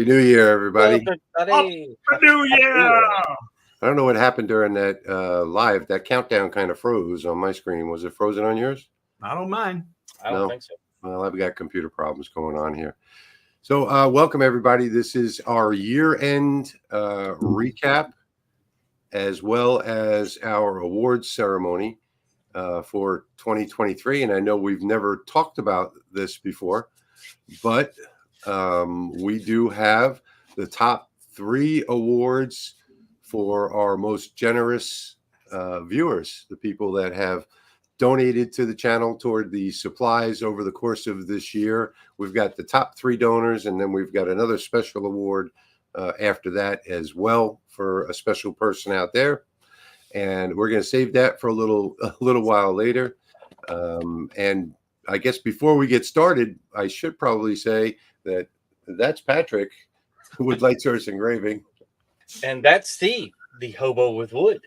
Happy New Year, everybody. Happy New Year! I don't know what happened during that live. That countdown kind of froze on my screen. Was it frozen on yours? I don't mind. I don't think so. Well, I've got computer problems going on here. So welcome, everybody. This is our year-end recap, as well as our awards ceremony for 2023. And I know we've never talked about this before, but we do have the top 3 awards for our most generous viewers, the people that have donated to the channel toward the supplies over the course of this year. We've got the top 3 donors, and then we've got another special award after that as well for a special person out there. And we're going to save that for a little while later. And I guess before we get started, I should probably say that that's Patrick with Light Source Engraving. And that's Steve, the hobo with wood.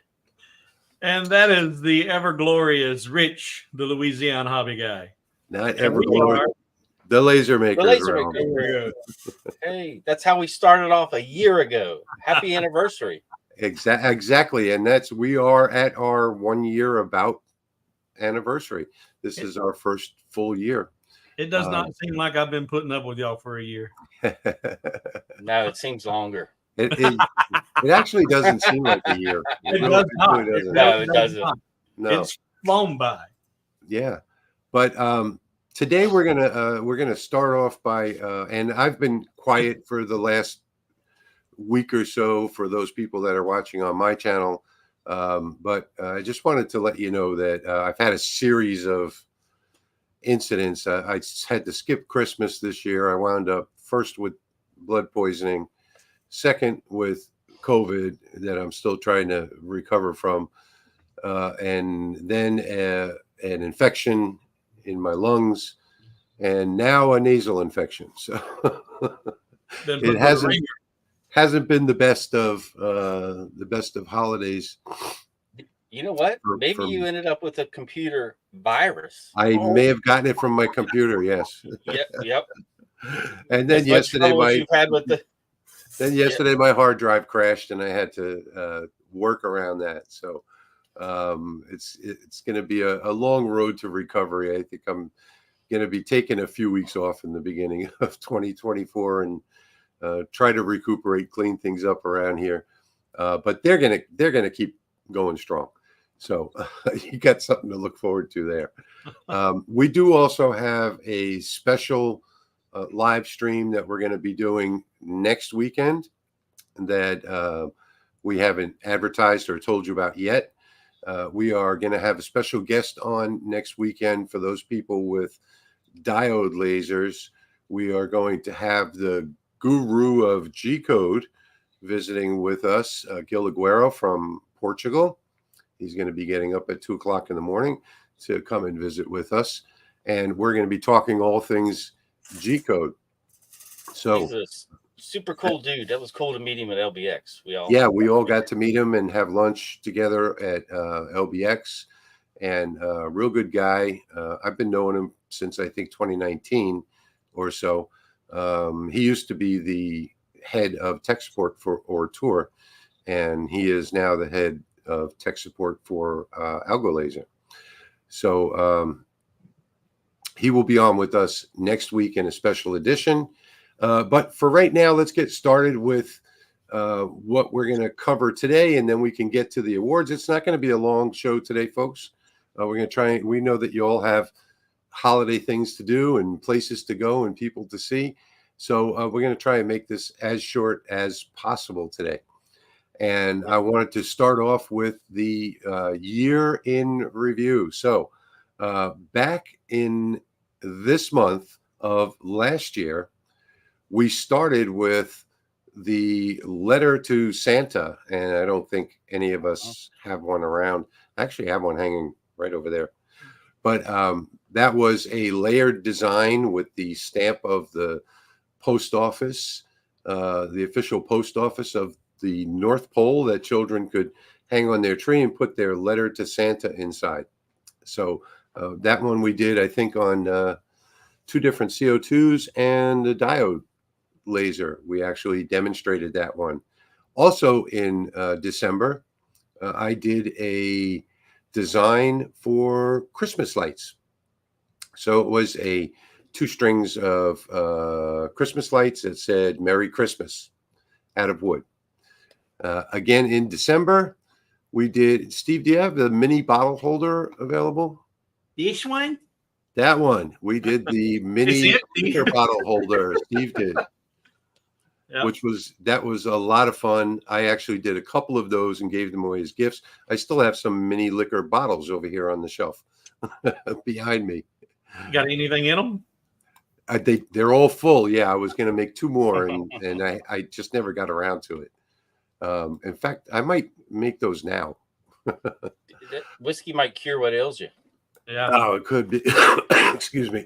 And that is the ever glorious Rich, the Louisiana hobby guy. Not ever glorious. The laser maker. The laser maker. Hey, that's how we started off a year ago. Happy anniversary. Exactly. And we are at our 1 year about anniversary. This is our first full year. It does not seem like I've been putting up with y'all for a year. No, it seems longer. It actually doesn't seem like a year. It does not. No, it doesn't. No. It's flown by. Yeah. But today we're gonna start off by and I've been quiet for the last week or so for those people that are watching on my channel. But I just wanted to let you know that I've had a series of incidents. I had to skip Christmas this year. I wound up first with blood poisoning, second with COVID that I'm still trying to recover from, and then an infection in my lungs, and now a nasal infection. So it hasn't been the best of holidays. You know what? Maybe you ended up with a computer virus. I may have gotten it from my computer. Yes. Yep. And then yesterday, yesterday my hard drive crashed, and I had to work around that. So it's going to be a long road to recovery. I think I'm going to be taking a few weeks off in the beginning of 2024 and try to recuperate, clean things up around here. But they're gonna keep going strong. So you got something to look forward to there. We do also have a special live stream that we're going to be doing next weekend that we haven't advertised or told you about yet. We are going to have a special guest on next weekend for those people with diode lasers. We are going to have the guru of G-Code visiting with us, Gil Aguero from Portugal. He's going to be getting up at 2 o'clock in the morning to come and visit with us. And we're going to be talking all things G-Code. So he's a super cool dude. That was cool to meet him at LBX. We all got to meet him and have lunch together at LBX. And real good guy. I've been knowing him since I think 2019 or so. He used to be the head of tech support for Ortur, and he is now the head of tech support for Algo Laser. So he will be on with us next week in a special edition. But for right now, let's get started with what we're going to cover today, and then we can get to the awards. It's not going to be a long show today, folks. We're going to try. We know that you all have holiday things to do and places to go and people to see. So we're going to try and make this as short as possible today. And I wanted to start off with the year in review. So back in this month of last year, we started with the letter to Santa. And I don't think any of us have one around. I actually have one hanging right over there. But that was a layered design with the stamp of the post office, the official post office of the North Pole, that children could hang on their tree and put their letter to Santa inside. So that one we did, I think, on 2 different CO2s and a diode laser. We actually demonstrated that one. Also in December, I did a design for Christmas lights. So it was a 2 strings of Christmas lights that said Merry Christmas out of wood. Again, in December, we did, Steve, do you have the mini bottle holder available? This one? That one. We did the mini It's empty. liquor bottle holder. Steve did. Yep. That was a lot of fun. I actually did a couple of those and gave them away as gifts. I still have some mini liquor bottles over here on the shelf behind me. You got anything in them? They're all full. Yeah, I was going to make 2 more, and I just never got around to it. In fact, I might make those now. That whiskey might cure what ails you. Yeah. Oh, it could be. Excuse me.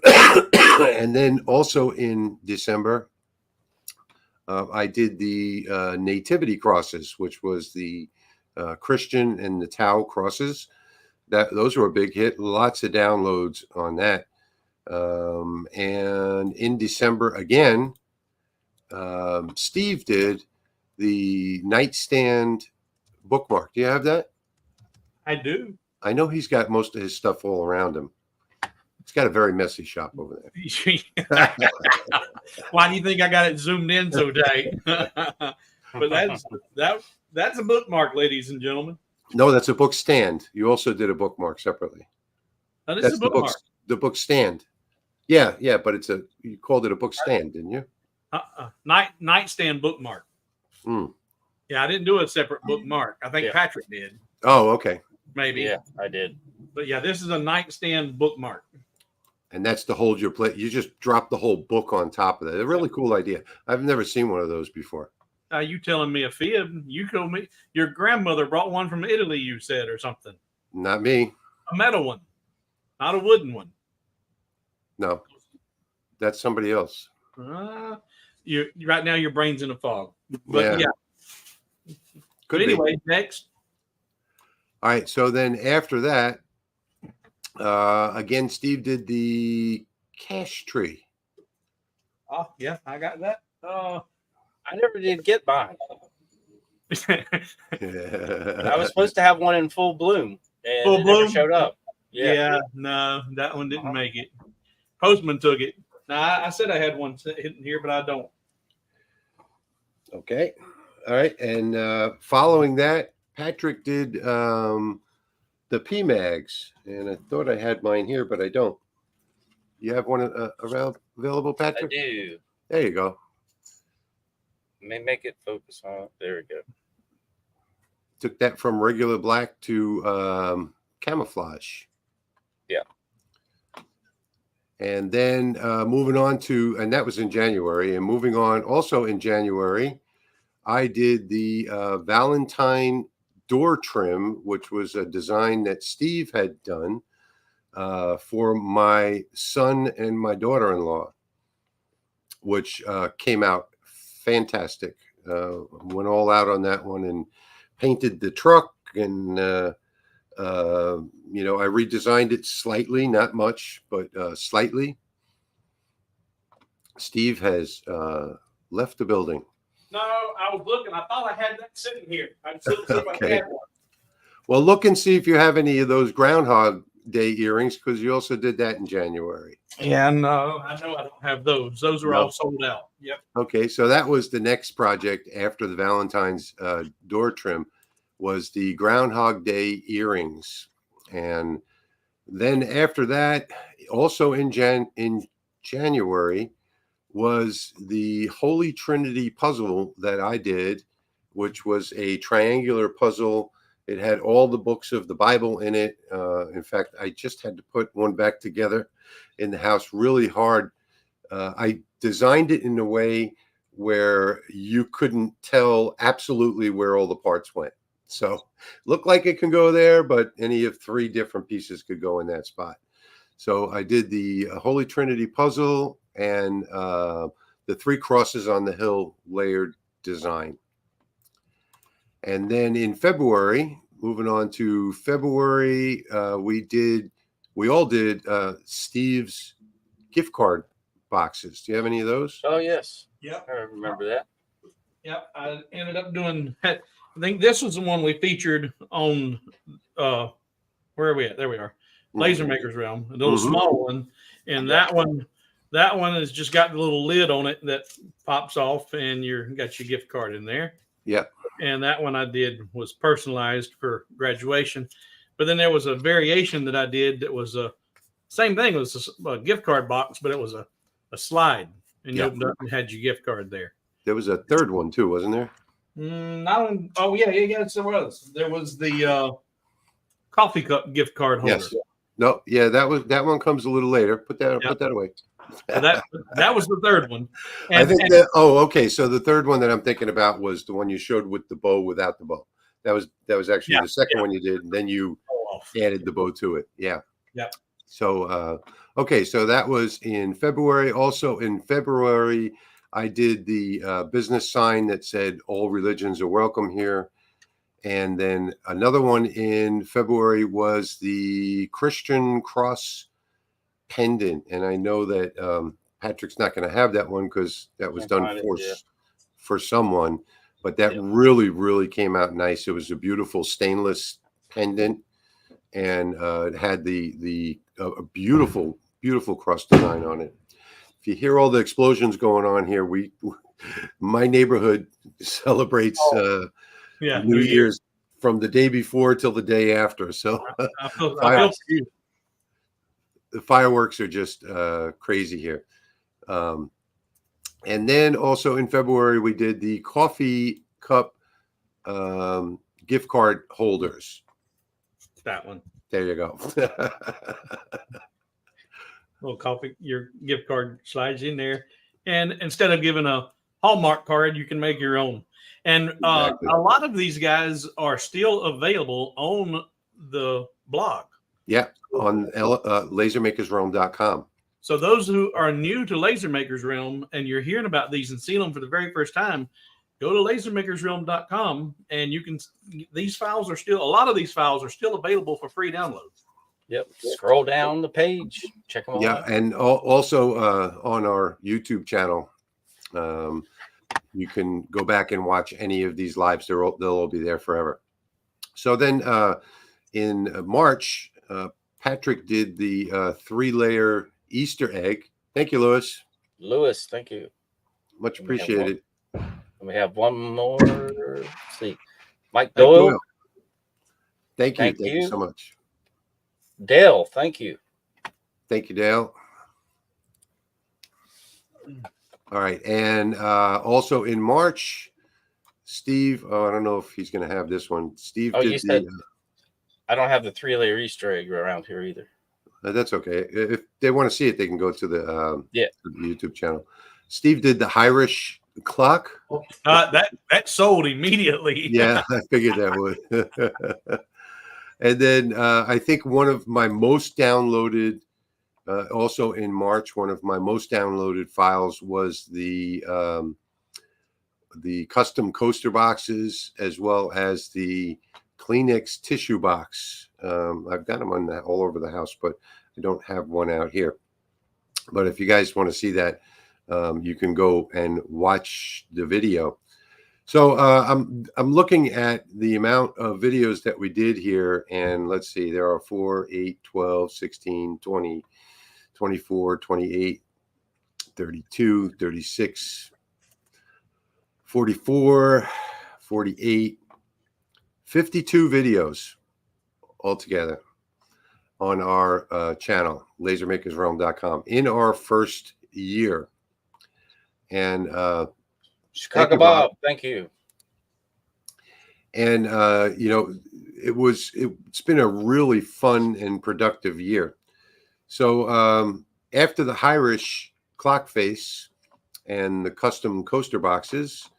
And then also in December, I did the nativity crosses, which was the Christian and the Tau crosses. Those were a big hit. Lots of downloads on that. And in December again, Steve did the nightstand bookmark. Do you have that? I do. I know he's got most of his stuff all around him. He's got a very messy shop over there. Why do you think I got it zoomed in so tight? But that's a bookmark, ladies and gentlemen. No, that's a book stand. You also did a bookmark separately. Now, this That's is a bookmark. the book stand. Yeah, but you called it a book stand, didn't you? Nightstand bookmark. Mm. Yeah, I didn't do a separate bookmark. I think Patrick did. Oh, okay. Maybe. Yeah, I did. But yeah, this is a nightstand bookmark. And that's to hold your plate. You just drop the whole book on top of that. A really cool idea. I've never seen one of those before. You telling me a fib? You told me your grandmother brought one from Italy, you said, or something. Not me. A metal one, not a wooden one. No, that's somebody else. You right now your brain's in a fog. But yeah. Could but anyway, next. All right. So then after that, again, Steve did the cash tree. Oh yeah, I got that. I never did get mine. I I was supposed to have one in full bloom, and Full it never bloom? showed up. Yeah, no, that one didn't make it. Postman took it. Now I said I had one hidden here, but I don't. Okay. All right. And following that, Patrick did the PMags. And I thought I had mine here, but I don't. You have one available, I Patrick? do. There you go. May make it focus on. There we go. Took that from regular black to camouflage. Yeah. And then moving on to, and that was in January, and moving on also in January, I did the Valentine door trim, which was a design that Steve had done for my son and my daughter-in-law, which came out fantastic. Went all out on that one and painted the truck, and I redesigned it slightly, not much, but slightly. Steve has left the building. No, I was looking. I thought I had that sitting here. I just looked see if I Okay. had one. Well, look and see if you have any of those Groundhog Day earrings, because you also did that in January. Yeah, no, I know I don't have those. Those were all sold out. Yep. Okay, so that was the next project after the Valentine's door trim, was the Groundhog Day earrings. And then after that, also in January, was the Holy Trinity puzzle that I did, which was a triangular puzzle. It had all the books of the Bible in it. In fact, I just had to put one back together in the house really hard. I designed it in a way where you couldn't tell absolutely where all the parts went. So looked like it can go there, but any of 3 different pieces could go in that spot. So I did the Holy Trinity puzzle and the 3 crosses on the hill layered design. And then in February, moving on to February, we all did Steve's gift card boxes. Do you have any of those? Oh yes, Yep. I remember that. Yep. I ended up doing. I think this was the one we featured on. Where are we at? There we are. Laser Maker's Realm, a little small one, and that one has just got the little lid on it that pops off, and you got your gift card in there. Yeah. And that one I did was personalized for graduation, but then there was a variation that I did that was a same thing. It was a gift card box, but it was a slide, and you opened up and had your gift card there. There was a third one too, wasn't there? Oh yeah, yes, there was. There was the coffee cup gift card holder. Yes. No, yeah, that one comes a little later. Put that away. So that was the third one. I think that. Oh, okay. So the third one that I'm thinking about was the one you showed with the bow without the bow. That was actually the second one you did, and then you added the bow to it. Yeah. Yeah. So okay, so that was in February. Also in February, I did the business sign that said "All religions are welcome here." And then another one in February was the Christian cross pendant. And I know that Patrick's not going to have that one because that was done for someone. But that really, really came out nice. It was a beautiful stainless pendant, and it had a beautiful, beautiful cross design on it. If you hear all the explosions going on here, my neighborhood celebrates New Year's from the day before till the day after. So the fireworks are just crazy here. And then also in February, we did the coffee cup gift card holders. That one. There you go. Little coffee, your gift card slides in there. And instead of giving a Hallmark card, you can make your own. And exactly. A lot of these guys are still available on the blog. Yeah, on lasermakersrealm.com. So those who are new to Laser Makers Realm and you're hearing about these and seeing them for the very first time, go to lasermakersrealm.com and you can. A lot of these files are still available for free downloads. Yep. Scroll down the page, check them all out. Yeah, and also on our YouTube channel, you can go back and watch any of these lives. They'll all be there forever. So then in March, Patrick did the 3-layer Easter egg. Thank you, Lewis. Lewis, thank you. Much appreciated. We have one more. Let's see. Mike Doyle. Thank you so much. Dale, thank you. Thank you, Dale. All right. And also in March, Steve, I don't know if he's going to have this one. Steve did I don't have the 3-layer Easter egg around here either. That's okay. If they want to see it, they can go to the YouTube channel. Steve did the Irish clock. That sold immediately. Yeah, I figured that would. And then I think one of my most downloaded, also in March, one of my most downloaded files was the custom coaster boxes, as well as the Kleenex tissue box. I've got them on that all over the house, but I don't have one out here. But if you guys want to see that, you can go and watch the video. So I'm looking at the amount of videos that we did here, and let's see, there are 4, 8, 12, 16, 20, 24, 28, 32, 36, 44, 48, 52 videos altogether on our channel, lasermakersrealm.com, in our first year. And Chicago Bob, thank you. And it's been a really fun and productive year. So after the Irish clock face and the custom coaster boxes,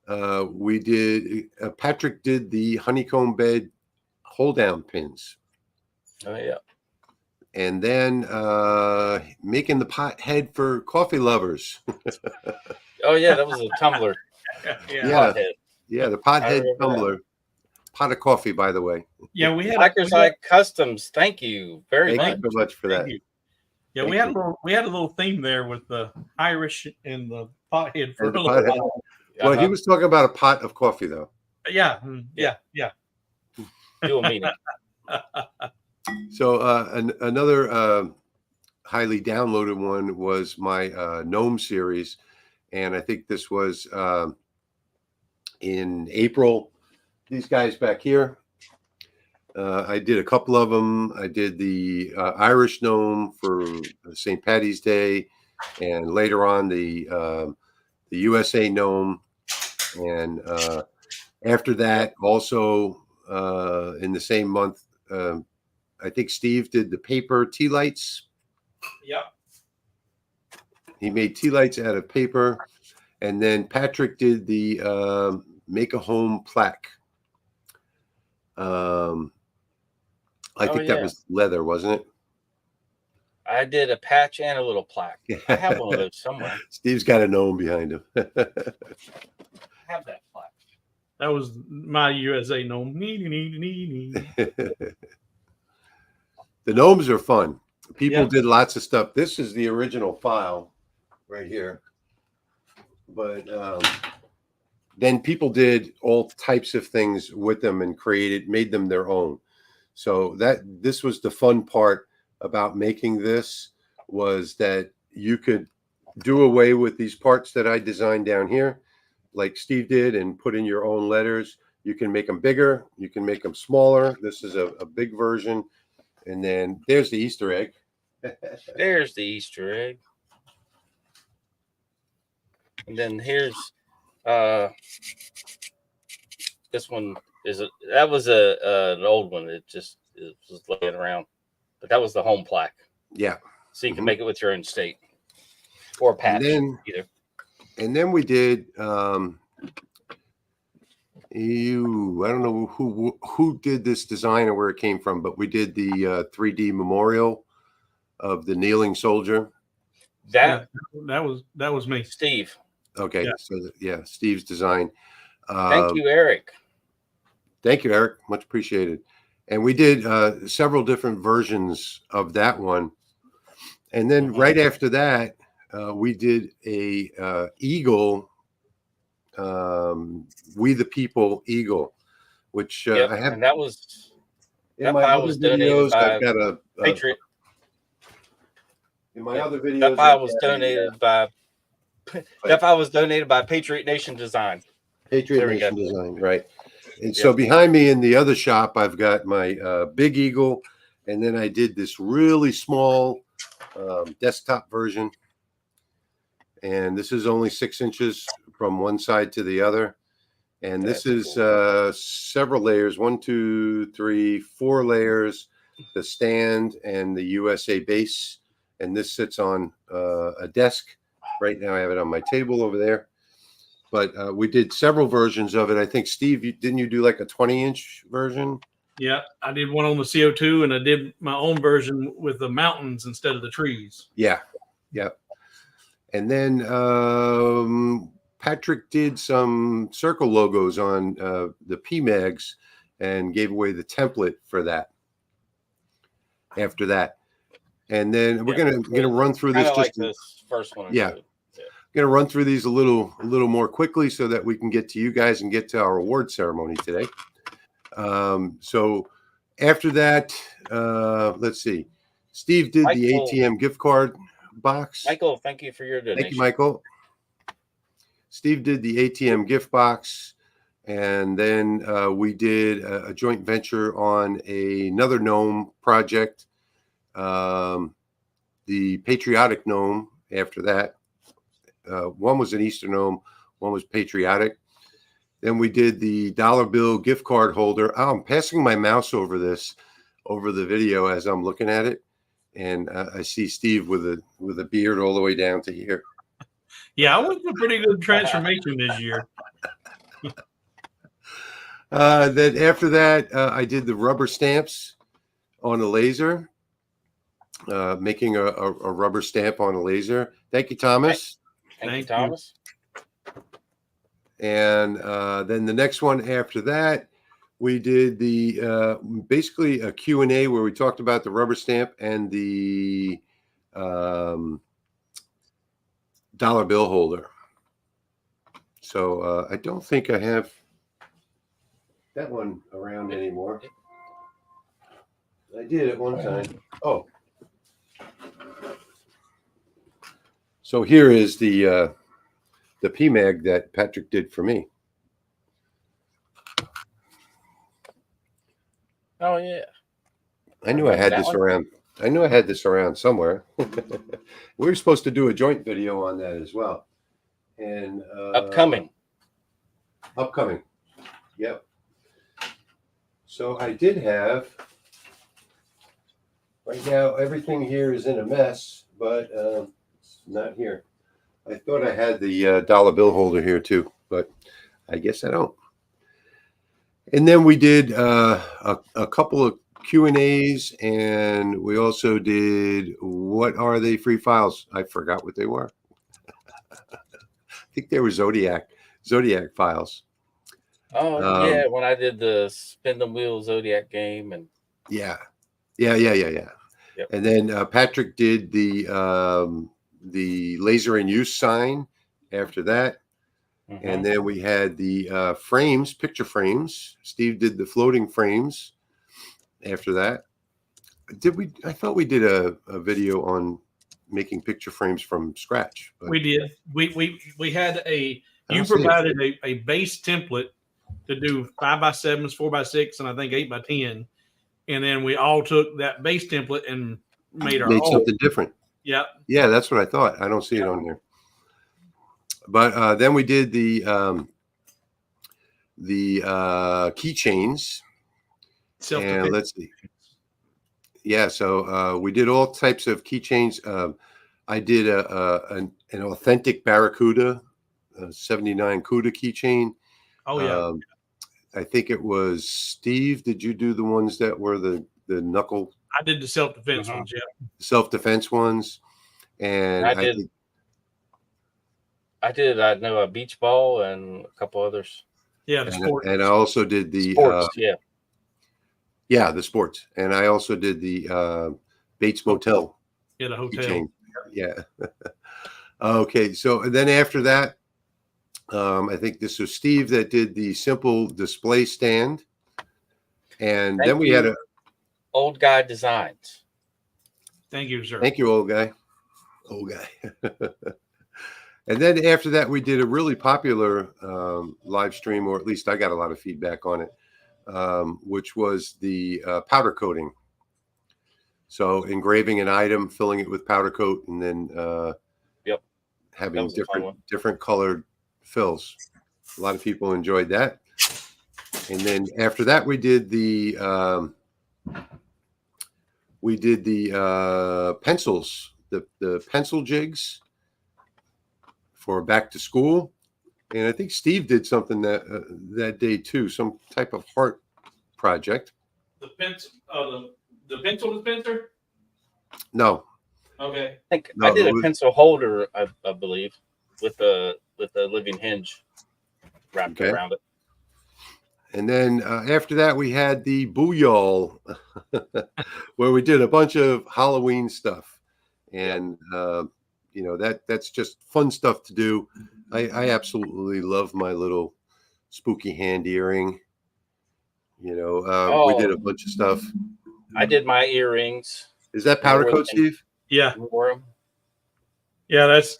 Patrick did the honeycomb bed hold down pins. Oh yeah. And then making the pot head for coffee lovers. Oh yeah, that was a tumbler. Yeah, the pothead tumbler. Pot of coffee, by the way. Yeah, we had Hacker's Eye Customs. Thank you very much. Thank you so much for that. Yeah, Thank we had a little theme there with the Irish and the pothead for And the a little pothead. while. Well, he Uh-huh. was talking about a pot of coffee, though. Yeah, yeah. Do a meeting. So another highly downloaded one was my Gnome series, and I think this was in April. These guys back here. I did a couple of them. I did the Irish gnome for St. Patty's Day, and later on the USA gnome, and after that, also in the same month, I think Steve did the paper tea lights. Yep. He made tea lights out of paper, and then Patrick did the make a home plaque. I think that was leather, wasn't it? I did a patch and a little plaque. I have one of those somewhere. Steve's got a gnome behind him. I have that plaque. That was my USA gnome. The gnomes are fun. People did lots of stuff. This is the original file right here. But then people did all types of things with them and made them their own. So this was the fun part about making this, was that you could do away with these parts that I designed down here, like Steve did, and put in your own letters. You can make them bigger. You can make them smaller. This is a big version. And then there's the Easter egg. There's the Easter egg. And then here's this one that was an old one. It was laying around, but that was the home plaque. Yeah. So you can make it with your own state or patch either. And then we did I don't know who did this design or where it came from, but we did the 3D memorial of the kneeling soldier. That was me, Steve. Okay, yeah. So Steve's design. Thank you, Eric. Thank you, Eric. Much appreciated. And we did several different versions of that one. And then right after that, we did a eagle, We the People eagle, which I have. And that was in my other videos. I've got a Patriot. In my other videos, that file was donated by. That file was donated by Patriot Nation Design. Patriot Nation Design, right? And so behind me in the other shop, I've got my big eagle, and then I did this really small desktop version, and this is only 6 inches from one side to the other, and this is several layers, 1, 2, 3, 4 layers, the stand and the USA base, and this sits on a desk. Right now I have it on my table over there. But we did several versions of it. I think, Steve, didn't you do like a 20-inch version? Yeah, I did one on the CO2, and I did my own version with the mountains instead of the trees. Yeah. And then Patrick did some circle logos on the PMags and gave away the template for that after that. And then we're gonna run through this. Just like this first one. Yeah. Going to run through these a little more quickly so that we can get to you guys and get to our award ceremony today. So after that, let's see. Steve did the ATM gift card box. Michael, thank you for your donation. Thank you, Michael. Steve did the ATM gift box, and then we did a joint venture on another gnome project, the Patriotic Gnome after that. One was an Easter gnome, one was patriotic. Then we did the dollar bill gift card holder. Oh, I'm passing my mouse over the video as I'm looking at it, and I see Steve with a beard all the way down to here. Yeah, I went through a pretty good transformation this year. Then after that, I did the rubber stamps on a laser, making a rubber stamp on a laser. Thank you, Thomas. Thank you, Thomas. And then the next one after that, we did the basically a Q&A where we talked about the rubber stamp and the dollar bill holder. So I don't think I have that one around anymore. I did at one time. Oh. So here is the PMag that Patrick did for me. Oh yeah. I knew I had That this one? around. I knew I had this around somewhere. We were supposed to do a joint video on that as well. And Upcoming. Yep. So I did have, right now everything here is in a mess, but it's not here. I thought I had the dollar bill holder here too, but I guess I don't. And then we did a couple of Q&As, and we also did what are they free files? I forgot what they were. I think they were Zodiac files. Oh yeah, when I did the spin the wheel Zodiac game and Yeah. Yep. And then Patrick did the laser in use sign after that. And then we had the frames, picture frames. Steve did the floating frames after that. I thought we did a video on making picture frames from scratch. But We did. We had I you don't see it. provided a base template to do 5x7s, 4x6, and I think 8x10. And then we all took that base template and made our own. Something different. Yeah. Yeah, that's what I thought. I don't see it on there. But then we did the keychains. And let's see. Yeah, so we did all types of keychains. I did an authentic Barracuda 79 CUDA keychain. Oh yeah. I think it was Steve. Did you do the ones that were the knuckle? I did the self-defense ones. Yeah. Self-defense ones, and I know a beach ball and a couple others. Yeah, the sports. And I also did the sports. The sports, and I also did the Bates Motel. Yeah, the hotel. Keychain. Yeah. Okay, so and then after that, I think this was Steve that did the simple display stand, and then we had a Old Guy Designs. Thank you, sir. Thank you, old guy. And then after that, we did a really popular live stream, or at least I got a lot of feedback on it, which was the powder coating. So engraving an item, filling it with powder coat, and then having different colored fills. A lot of people enjoyed that. And then after that, we did the pencils, the pencil jigs for back to school. And I think Steve did something that day too, some type of heart project. The pencil, the pencil dispenser. No. Okay. I did a pencil holder, I believe, with a living hinge wrapped around it. And then after that, we had the Booyall, where we did a bunch of Halloween stuff, and that's just fun stuff to do. I absolutely love my little spooky hand earring. We did a bunch of stuff. I did my earrings. Is that powder coat, Steve? Yeah. Yeah, that's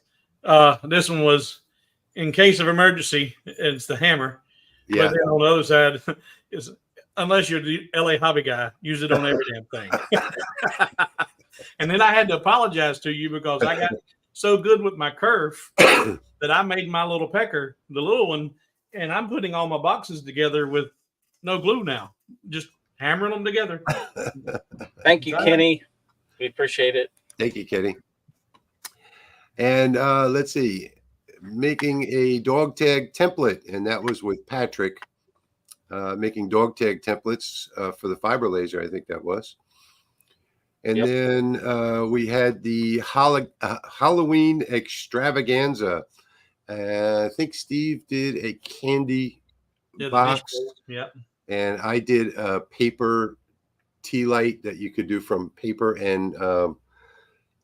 this one was in case of emergency. It's the hammer. Yeah. But then on the other side is unless you're the LA hobby guy, use it on every damn thing. And then I had to apologize to you because I got so good with my kerf that I made my little pecker, the little one, and I'm putting all my boxes together with no glue now, just hammering them together. Thank you, Kenny. We appreciate it. Thank you, Kenny. And let's see, making a dog tag template, and that was with Patrick, making dog tag templates for the fiber laser, I think that was. And then we had the Halloween extravaganza. I think Steve did a candy box. Yeah. And I did a paper tea light that you could do from paper and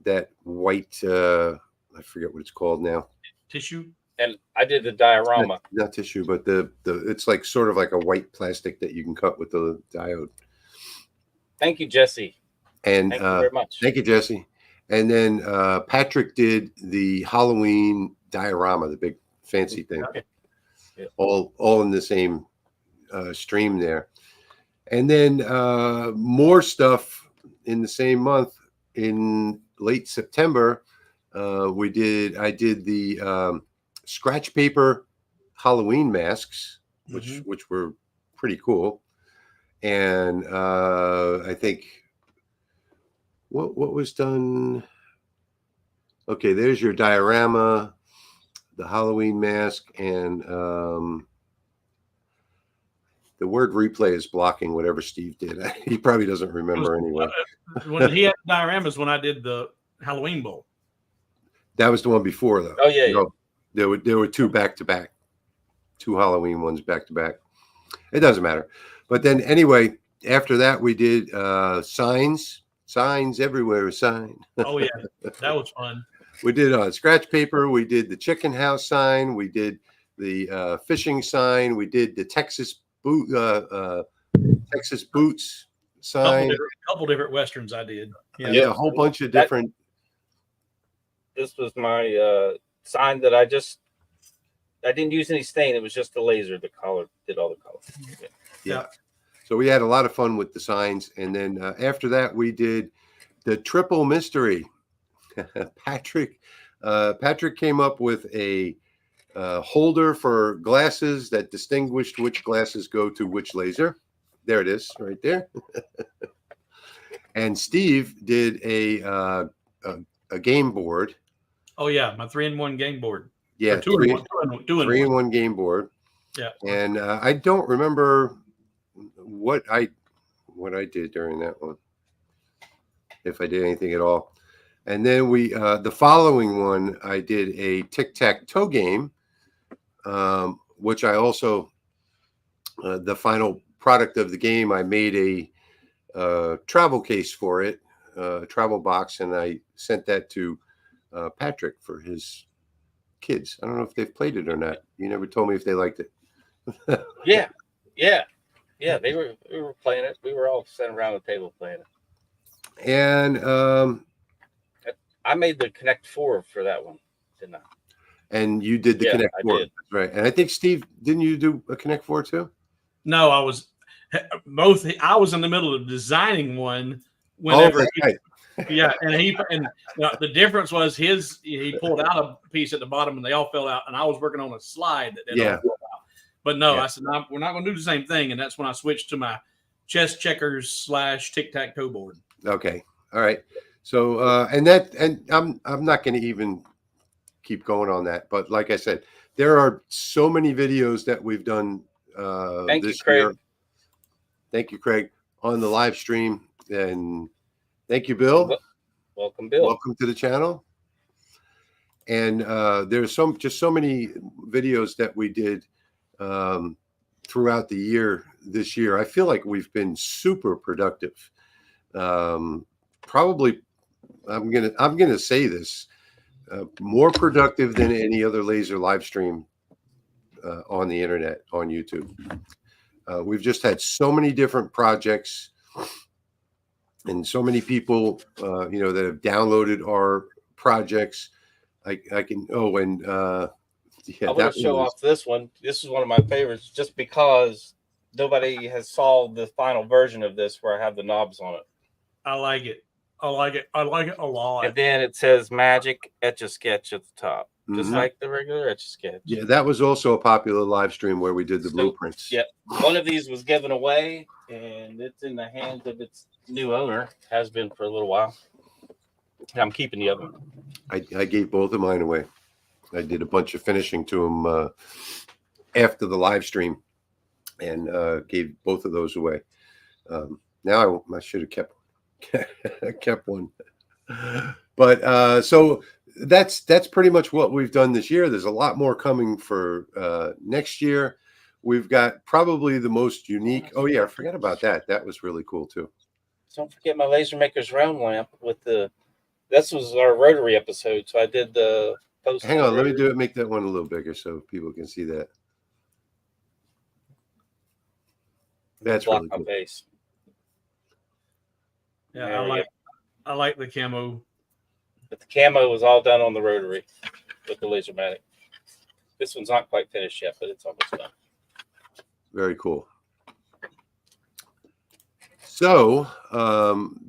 that white. I forget what it's called now. Tissue. And I did the diorama. Not tissue, but the it's like sort of like a white plastic that you can cut with the diode. Thank you, Jesse. And Thank you very much. thank you, Jesse. And then Patrick did the Halloween diorama, the big fancy thing, Yeah. all in the same stream there. And then more stuff in the same month in late September. I did the scratch paper Halloween masks, which were pretty cool. And I think what was done. Okay, there's your diorama, the Halloween mask, and the word replay is blocking whatever Steve did. He probably doesn't remember anyway. When he had dioramas, when I did the Halloween Bowl. That was the one before, though. Oh yeah, yeah. There were two back to back, two Halloween ones back to back. It doesn't matter. But then anyway, after that we did signs everywhere. Sign. Oh yeah, that was fun. We did scratch paper. We did the chicken house sign. We did the fishing sign. We did the Texas boots sign. Couple different westerns I did. Yeah, a whole bunch of different. This was my sign that I didn't use any stain. It was just the laser. The color did all the color. Yeah. So we had a lot of fun with the signs. And then after that, we did the triple mystery. Patrick came up with a holder for glasses that distinguished which glasses go to which laser. There it is right there. And Steve did a game board. Oh yeah, my 3-in-1 game board. Yeah, Two in one game board. Yeah. And I don't remember what I did during that one, if I did anything at all. And then the following one, I did a tic-tac-toe game, which I also, the final product of the game, I made a travel case for it, a travel box, and I sent that to Patrick for his kids. I don't know if they've played it or not. You never told me if they liked it. Yeah. We were playing it. We were all sitting around the table playing it. And I made the Connect 4 for that one, didn't I? And you did the Connect 4. That's right. And I think Steve, didn't you do a Connect 4 too? No, I was both. I was in the middle of designing one whenever. Yeah, and the difference was he pulled out a piece at the bottom and they all fell out, and I was working on a slide that all fell out. But no, I said we're not going to do the same thing, and that's when I switched to my chess checkers / tic-tac-toe board. Okay, all right. So and I'm not going to even keep going on that, but like I said, there are so many videos that we've done this year. Thank you, Craig, on the live stream, and thank you, Bill. Welcome, Bill. Welcome to the channel. And there's so many videos that we did throughout the year this year. I feel like we've been super productive. Probably, I'm gonna say this, more productive than any other laser live stream on the internet, on YouTube. We've just had so many different projects and so many people, that have downloaded our projects. I want to show off this one. This is one of my favorites, just because nobody has solved the final version of this where I have the knobs on it. I like it. I like it a lot. And then it says Magic Etch-a-Sketch at the top, just like the regular Etch-a-Sketch. Yeah, that was also a popular live stream where we did the blueprints. Yeah, one of these was given away, and it's in the hands of its new owner. Has been for a little while. I'm keeping the other one. I gave both of mine away. I did a bunch of finishing to them after the live stream, and gave both of those away. Now I should have kept one. But so that's pretty much what we've done this year. There's a lot more coming for next year. We've got probably the most unique. Oh yeah, I forgot about that. That was really cool too. Don't forget my Laser Maker's round lamp with the this was our Rotary episode, so I did the post. Hang on, let me do it. Make that one a little bigger so people can see that. That's block really my cool. face. Yeah, There we I like the camo. But the camo was all done on the Rotary with the Lasermatic. This one's not quite finished yet, but it's almost done. Very cool. So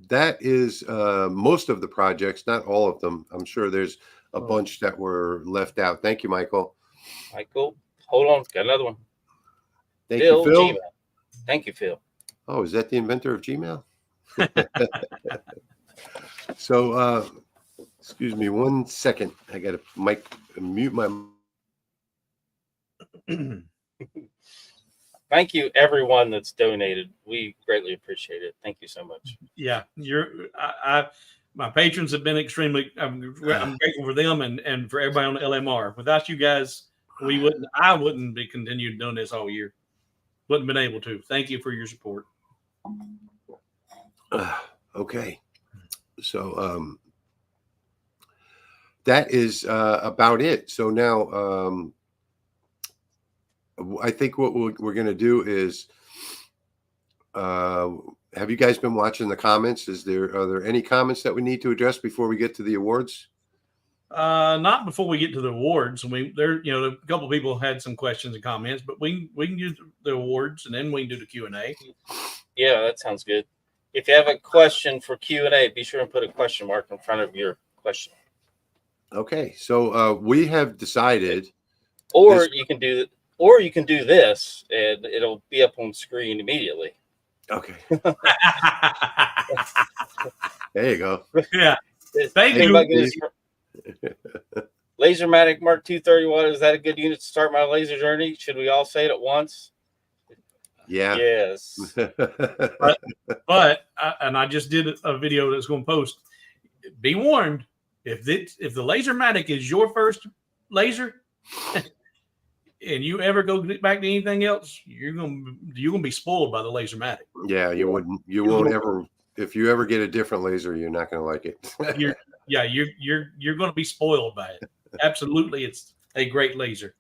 that is most of the projects, not all of them. I'm sure there's a bunch that were left out. Thank you, Michael. Michael, hold on, got another one. Thank you, Phil. Gmail. Thank you, Phil. Oh, is that the inventor of Gmail? So, excuse me 1 second. I got to mute my. Thank you, everyone that's donated. We greatly appreciate it. Thank you so much. Yeah, my patrons have been extremely. I'm grateful for them and for everybody on the LMR. Without you guys, I wouldn't be continued doing this all year. Wouldn't have been able to. Thank you for your support. Okay, so that is about it. So now I think what we're going to do is have you guys been watching the comments? Are there any comments that we need to address before we get to the awards? Not before we get to the awards. A couple of people had some questions and comments, but we can do the awards and then we can do the Q&A. Yeah, that sounds good. If you have a question for Q&A, be sure and put a question mark in front of your question. Okay, so we have decided, you can do this, and it'll be up on screen immediately. Okay. There you go. Yeah. Thank you. Lasermatic Mark II 30 watt. Is that a good unit to start my laser journey? Should we all say it at once? Yeah. Yes. But I just did a video that's going to post. Be warned, if the Lasermatic is your first laser, and you ever go back to anything else, you're gonna be spoiled by the Lasermatic. Yeah, you won't ever. If you ever get a different laser, you're not gonna like it. You're gonna be spoiled by it. Absolutely, it's a great laser.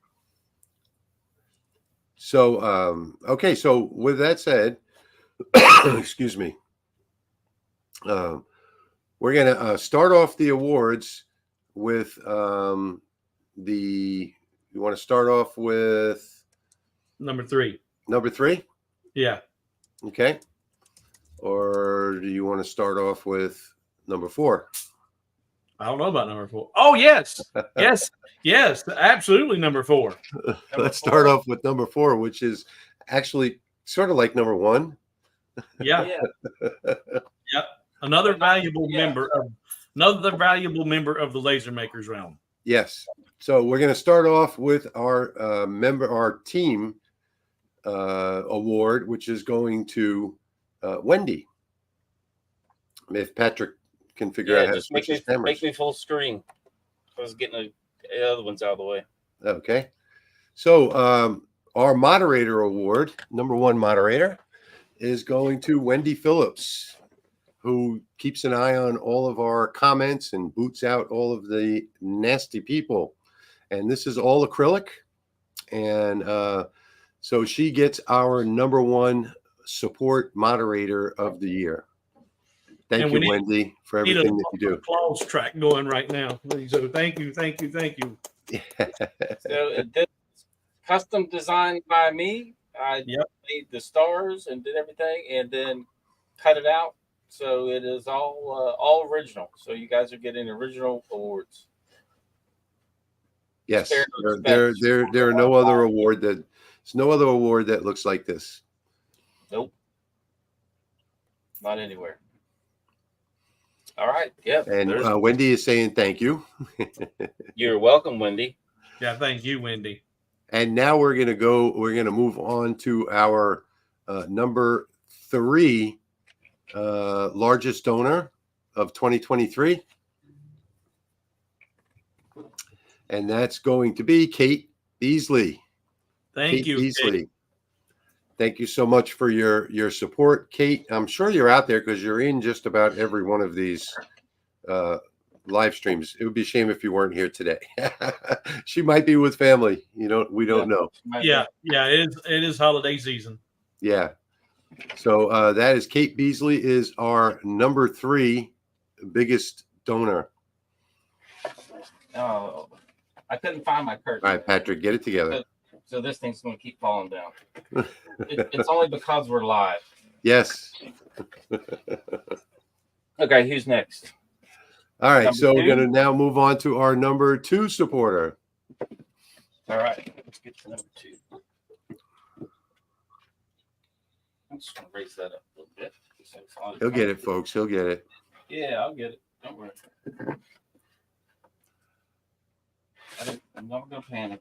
So okay, so with that said, excuse me, we're gonna start off the awards with you want to start off with number 3? Number 3? Yeah. Okay. Or do you want to start off with number 4? I don't know about number 4. Oh, yes. Yes, absolutely number 4. Let's start off with number 4, which is actually sort of like number 1. Yeah. Yeah. Another valuable member of the Laser Makers realm. Yes. So we're going to start off with our team award, which is going to Wendy. If Patrick can figure out how to switch his cameras. Make me full screen. I was getting the other ones out of the way. Okay. So our moderator award, number 1 moderator, is going to Wendy Phillips, who keeps an eye on all of our comments and boots out all of the nasty people. And this is all acrylic. And so she gets our number 1 support moderator of the year. Thank you, Wendy, for everything that you do. Applause track going right now. So thank you. So this custom designed by me. I made the stars and did everything, and then cut it out. So it is all original. So you guys are getting original awards. Yes, there are no other award that looks like this. Nope, not anywhere. All right, yeah. And Wendy is saying thank you. You're welcome, Wendy. Yeah, thank you, Wendy. And now we're gonna move on to our number 3 largest donor of 2023. And that's going to be Kate Beasley. Thank you, Beasley. Kate. Thank you so much for your support, Kate. I'm sure you're out there because you're in just about every one of these live streams. It would be a shame if you weren't here today. She might be with family. We don't know. Yeah, it is holiday season. Yeah. So that is Kate Beasley is our number 3 biggest donor. Oh, I couldn't find my curtain. All right, Patrick, get it together. So this thing's going to keep falling down. It's only because we're live. Yes. Okay, who's next? All right. Number So we're 2? going to now move on to our number 2 supporter. All right, let's get to number 2. I'm just going to raise that up a little bit. So it's on- He'll get it, folks. He'll get it. Yeah, I'll get it. Don't worry. I'm not going to panic.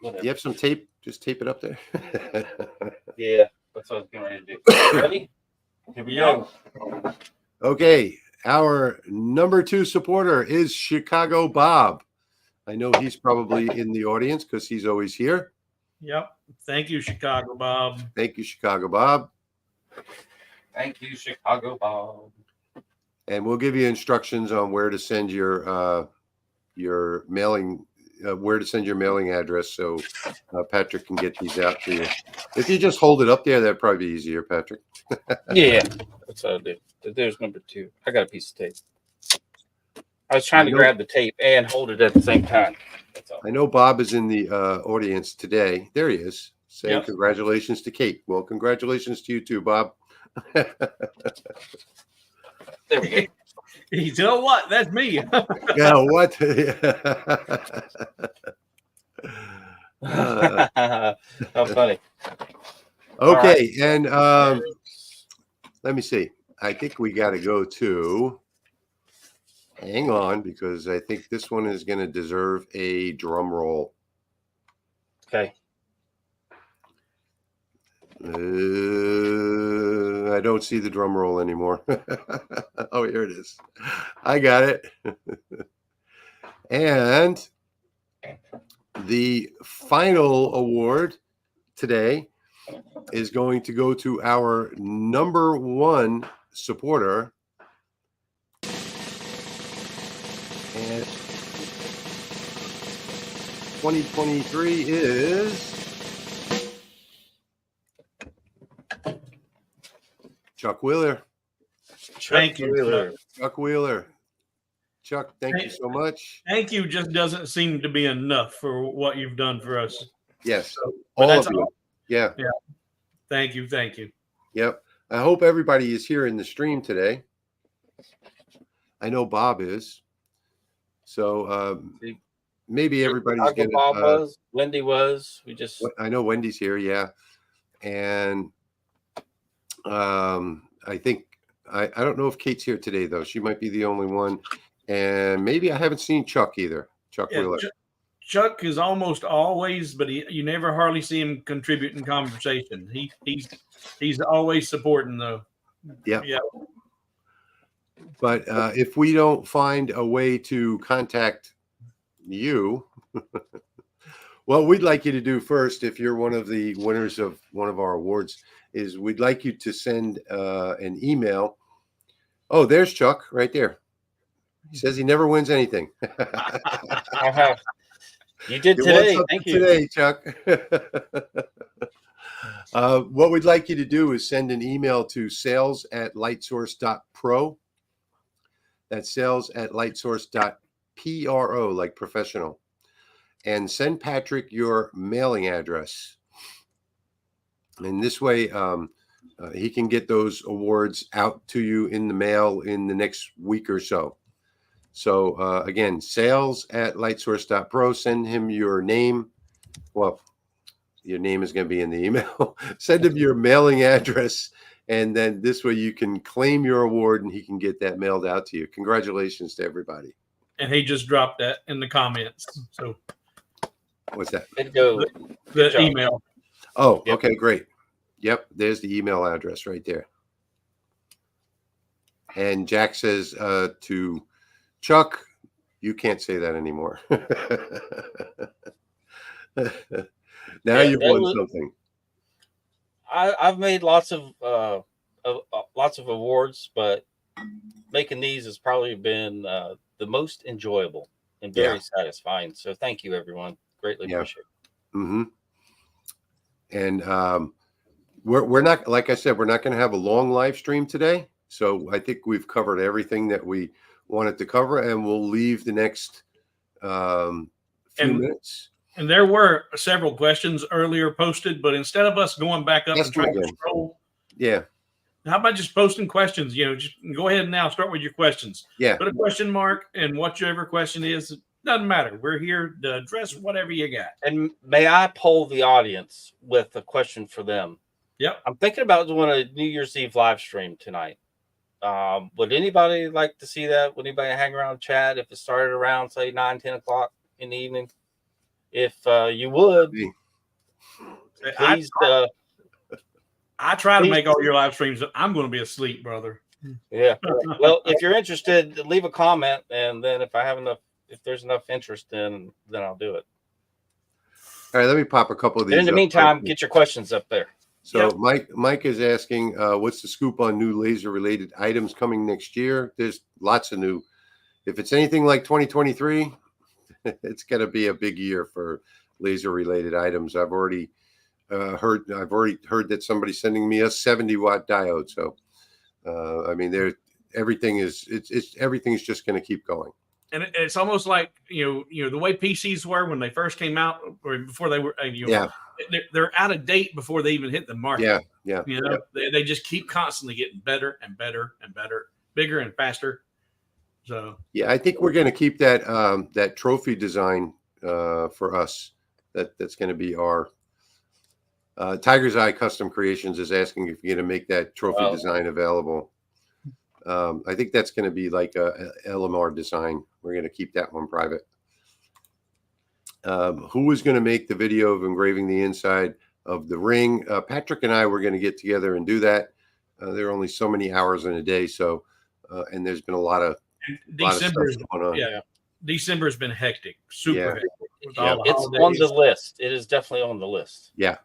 Whatever. You have some tape? Just tape it up there. Yeah, that's what I was getting ready to do. Ready? Here we go. Okay. Our number 2 supporter is Chicago Bob. I know he's probably in the audience because he's always here. Yep. Thank you, Chicago Bob. Thank you, Chicago Bob. Thank you, Chicago Bob. And we'll give you instructions on where to send your mailing, where to send your mailing address, so Patrick can get these out to you. If you just hold it up there, that'd probably be easier, Patrick. Yeah, that's what I'll do. There's number 2. I got a piece of tape. I was trying to grab the tape and hold it at the same time. That's all. I know Bob is in the audience today. There he is, saying Yep. Congratulations to Kate. Well, congratulations to you too, Bob. There we go. You know what? That's me. Yeah, what? How funny. Okay, and let me see. I think we got to go to. Hang on, because I think this one is going to deserve a drum roll. Okay. I don't see the drum roll anymore. Oh, here it is. I got it. And the final award today is going to go to our number 1 supporter. And 2023 is Chuck Wheeler. Thank you. Wheeler. Chuck Wheeler. Chuck, thank you so much. Thank you just doesn't seem to be enough for what you've done for us. Yes, But all that's of you. all. Yeah. Thank you. Thank you. Yep. I hope everybody is here in the stream today. I know Bob is. So maybe everybody's Chicago going Bob to. was. Wendy was. We just. I know Wendy's here. Yeah. And I think I don't know if Kate's here today though. She might be the only one, and maybe I haven't seen Chuck either. Chuck Yeah, Wheeler. Chuck is almost always, but you never hardly see him contribute in conversation. He's always supporting though. Yeah. Yeah. But if we don't find a way to contact you, what we'd like you to do first, if you're one of the winners of one of our awards, is we'd like you to send an email. Oh, there's Chuck right there. He says he never wins anything. Uh-huh. You did You won today. something Thank you. today, Chuck. What we'd like you to do is send an email to sales@lightsource.pro. That's sales@lightsource.pro, like professional. And send Patrick your mailing address. And this way, he can get those awards out to you in the mail in the next week or so. So again, sales@lightsource.pro. Send him your name. Well, your name is going to be in the email. Send him your mailing address, and then this way you can claim your award, and he can get that mailed out to you. Congratulations to everybody. And he just dropped that in the comments. So What's that? Way to go. the job. email. Oh, Yep. okay, great. Yep, there's the email address right there. And Jack says to Chuck, you can't say that anymore. Now you've won something. I've made lots of awards, but making these has probably been the most enjoyable and very satisfying. So thank you, everyone. Greatly appreciate it. Mm-hmm. And we're not, like I said, we're not going to have a long live stream today. So I think we've covered everything that we wanted to cover, and we'll leave the next few minutes. And there were several questions earlier posted, but instead of us going back up and trying to scroll, how about just posting questions? Just go ahead and now start with your questions. Yeah. Put a question mark, and whichever question is, it doesn't matter. We're here to address whatever you got. And may I poll the audience with a question for them? Yep. I'm thinking about doing a New Year's Eve live stream tonight. Would anybody like to see that? Would anybody hang around chat if it started around, say, 9, 10 o'clock in the evening? If you would, please. I try to make all your live streams. I'm going to be asleep, brother. Yeah. Well, if you're interested, leave a comment, and then if there's enough interest, then I'll do it. All right, let me pop a couple of these. And in the meantime, get your questions up there. So Mike is asking, what's the scoop on new laser related items coming next year? There's lots of new. If it's anything like 2023, it's going to be a big year for laser related items. I've already heard that somebody's sending me a 70-watt diode. So I mean, everything's just going to keep going. And it's almost like the way PCs were when they first came out, or before they were. They're out of date before they even hit the market. Yeah. They just keep constantly getting better and better and better, bigger and faster. So I think we're going to keep that trophy design for us. That's going to be our Tiger's Eye Custom Creations is asking if you're going to make that trophy design available. I think that's going to be like a LMR design. We're going to keep that one private. Who is going to make the video of engraving the inside of the ring? Patrick and I were going to get together and do that. There are only so many hours in a day, so and there's been a lot of stuff going on. Yeah, December has been hectic, super hectic. It's on the list. It is definitely on the list. Yeah.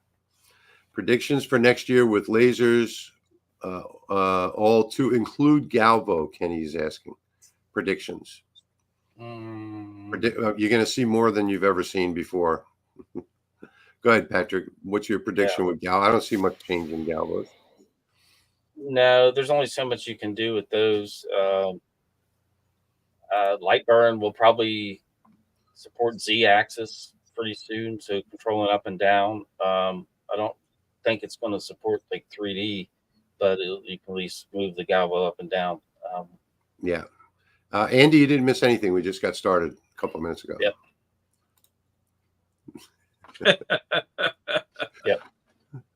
Predictions for next year with lasers, all to include Galvo. Kenny's asking predictions. You're going to see more than you've ever seen before. Go ahead, Patrick. What's your prediction with Galvo? I don't see much change in Galvos. No, there's only so much you can do with those. Lightburn will probably support Z-axis pretty soon, so controlling up and down. I don't think it's going to support like 3D, but you can at least move the Galvo up and down. Andy, you didn't miss anything. We just got started a couple of minutes ago. Yep.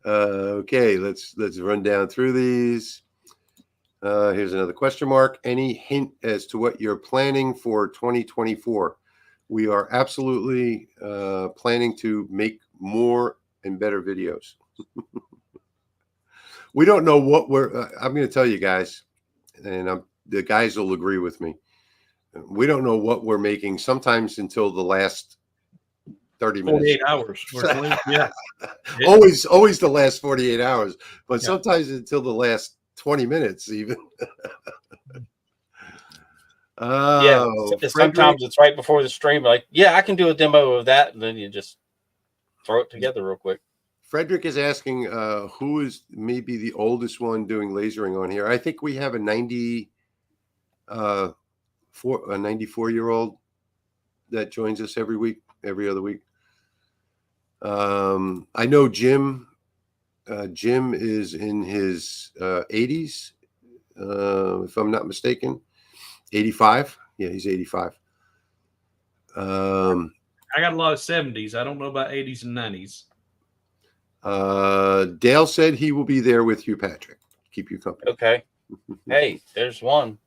Okay, let's run down through these. Here's another question mark. Any hint as to what you're planning for 2024? We are absolutely planning to make more and better videos. We don't know what I'm going to tell you guys, and the guys will agree with me. We don't know what we're making sometimes until the last 30 minutes. 48 hours. Yeah. Always the last 48 hours, but sometimes until the last 20 minutes even. Sometimes it's right before the stream. Like, I can do a demo of that, and then you just throw it together real quick. Frederick is asking who is maybe the oldest one doing lasering on here. I think we have a 94-year-old that joins us every other week. I know Jim. Jim is in his 80s, if I'm not mistaken. 85. Yeah, he's 85. I got a lot of 70s. I don't know about 80s and 90s. Dale said he will be there with you, Patrick. Keep you company. Okay. Hey, there's one.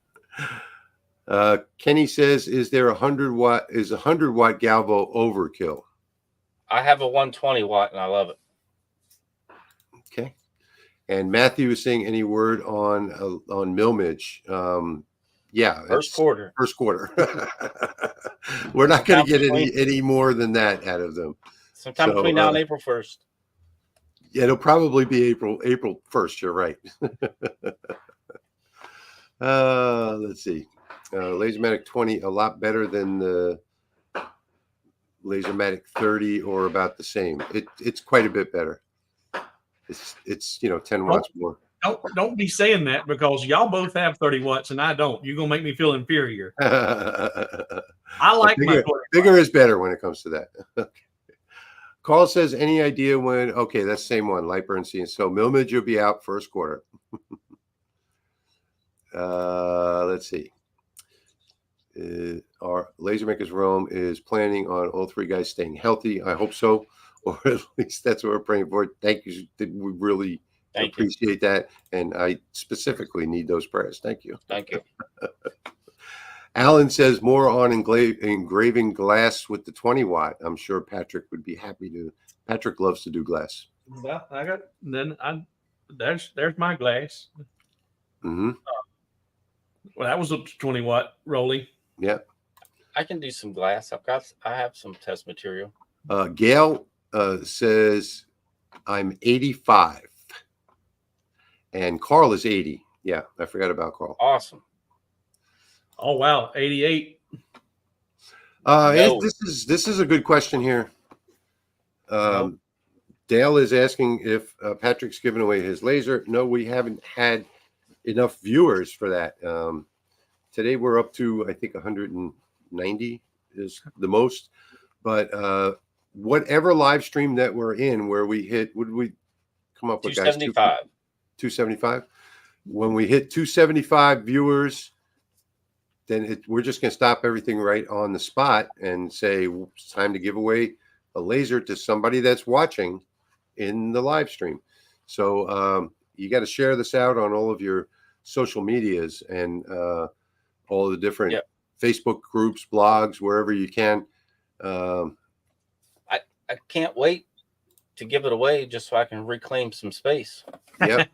Kenny says, is there 100-watt Galvo overkill? I have a 120 watt and I love it. Okay. And Matthew is saying, any word on Milmage? First quarter. We're not going to get any more than that out of them. Sometime between now and April 1st. Yeah, it'll probably be April 1st. You're right. Let's see. LaserMatic 20 a lot better than the LaserMatic 30 or about the same. It's quite a bit better. It's 10 watts more. Don't be saying that because y'all both have 30 watts and I don't. You're gonna make me feel inferior. I like bigger, my bigger is better when it comes to that. Okay. Carl says, any idea when? Okay, that's the same one. Lightburn scene. So Milmage will be out first quarter. Let's see. Our Laser Makers Rome is planning on all three guys staying healthy. I hope so, or at least that's what we're praying for. Thank you. We really appreciate that, and I specifically need those prayers. Thank you. Thank you. Alan says more on engraving glass with the 20 watt. I'm sure Patrick would be happy to. Patrick loves to do glass. Well, there's my glass. Mm-hmm. Well, that was a 20 watt Rolly. Yeah. I can do some glass. I have some test material. Gail says I'm 85, and Carl is 80. Yeah, I forgot about Carl. Awesome. Oh wow, 88. No. This is a good question here. Dale is asking if Patrick's giving away his laser. No, we haven't had enough viewers for that. Today we're up to, I think, 190 is the most. But whatever live stream that we're in, where we hit, would we come up with, guys? 275. 275. When we hit 275 viewers, then we're just going to stop everything right on the spot and say it's time to give away a laser to somebody that's watching in the live stream. So you got to share this out on all of your social medias and all the different Facebook groups, blogs, wherever you can. I can't wait to give it away just so I can reclaim some space. Yep.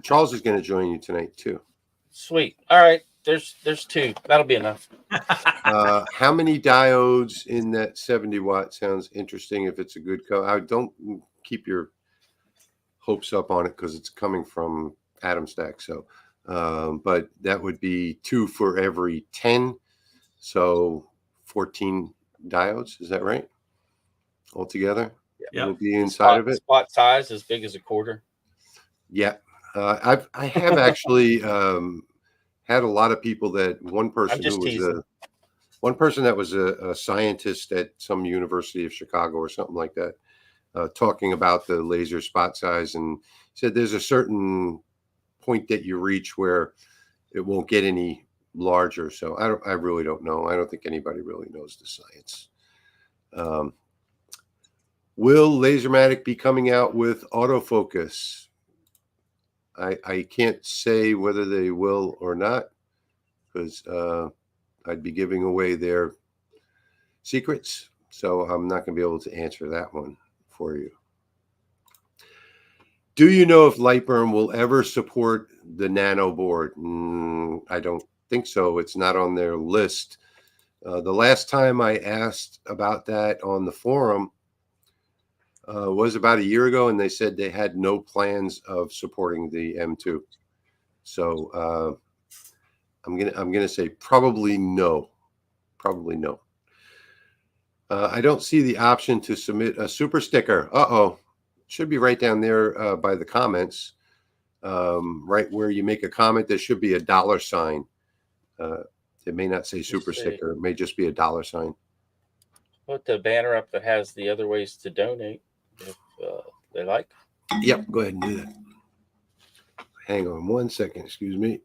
Charles is going to join you tonight too. Sweet. All right. There's two. That'll be enough. How many diodes in that 70 watt sounds interesting if it's a good code? I don't keep your hopes up on it because it's coming from Atom Stack. So, but that would be 2 for every 10. So 14 diodes. Is that right? Altogether? Yeah. Will be inside of it. Spot size as big as a quarter. Yeah. I have actually had a lot of people that one person that was a scientist at some University of Chicago or something like that, talking about the laser spot size, and said there's a certain point that you reach where it won't get any larger. So I really don't know. I don't think anybody really knows the science. Will LaserMatic be coming out with autofocus? I can't say whether they will or not, because I'd be giving away their secrets. So I'm not going to be able to answer that one for you. Do you know if Lightburn will ever support the Nano board? I don't think so. It's not on their list. The last time I asked about that on the forum was about a year ago, and they said they had no plans of supporting the M2. So I'm gonna say probably no. Probably no. I don't see the option to submit a super sticker. Should be right down there by the comments. Right where you make a comment, there should be a $sign. It may not say super sticker. It may just be a $sign. Put the banner up that has the other ways to donate if they like. Yep, go ahead and do that. Hang on 1 second, excuse me.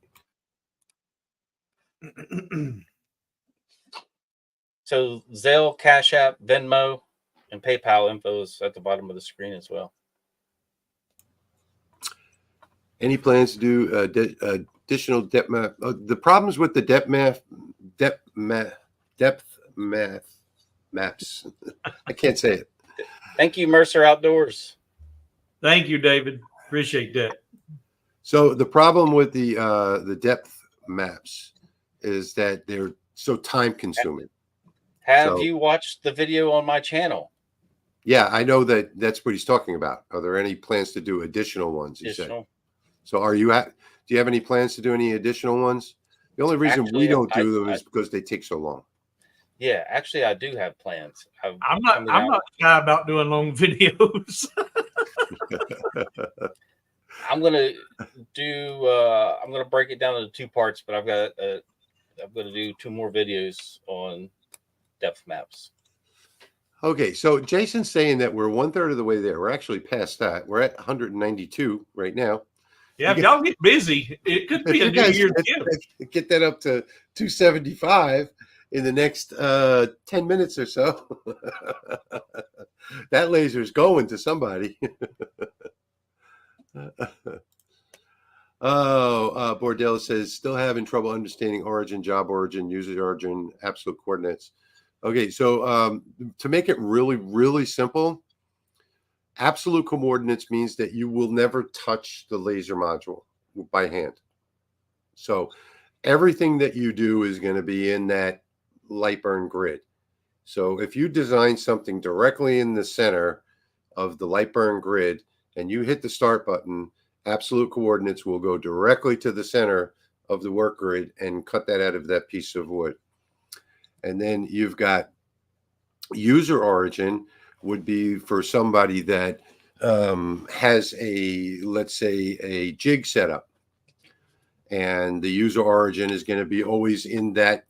So Zelle, Cash App, Venmo, and PayPal info is at the bottom of the screen as well. Any plans to do additional depth map? The problems with the depth maps. I can't say it. Thank you, Mercer Outdoors. Thank you, David. Appreciate that. So the problem with the depth maps is that they're so time consuming. Have you watched the video on my channel? Yeah, I know that's what he's talking about. Are there any plans to do additional ones? You said. So do you have any plans to do any additional ones? The only reason we Actually, don't do them is because they take so long. Yeah, actually, I do have plans. I'm not shy about doing long videos. I'm gonna break it down into 2 parts, but I'm gonna do 2 more videos on depth maps. Okay, so Jason's saying that we're 1/3 of the way there. We're actually past that. We're at 192 right now. Yeah, if y'all get busy, it could be a New Year's gift. Get that up to 275 in the next 10 minutes or so. That laser's going to somebody. Bordell says, still having trouble understanding origin, job origin, user origin, absolute coordinates. Okay, so to make it really, really simple, absolute coordinates means that you will never touch the laser module by hand. So everything that you do is going to be in that Lightburn grid. So if you design something directly in the center of the Lightburn grid and you hit the start button, absolute coordinates will go directly to the center of the work grid and cut that out of that piece of wood. And then you've got user origin would be for somebody that has let's say a jig setup, and the user origin is going to be always in that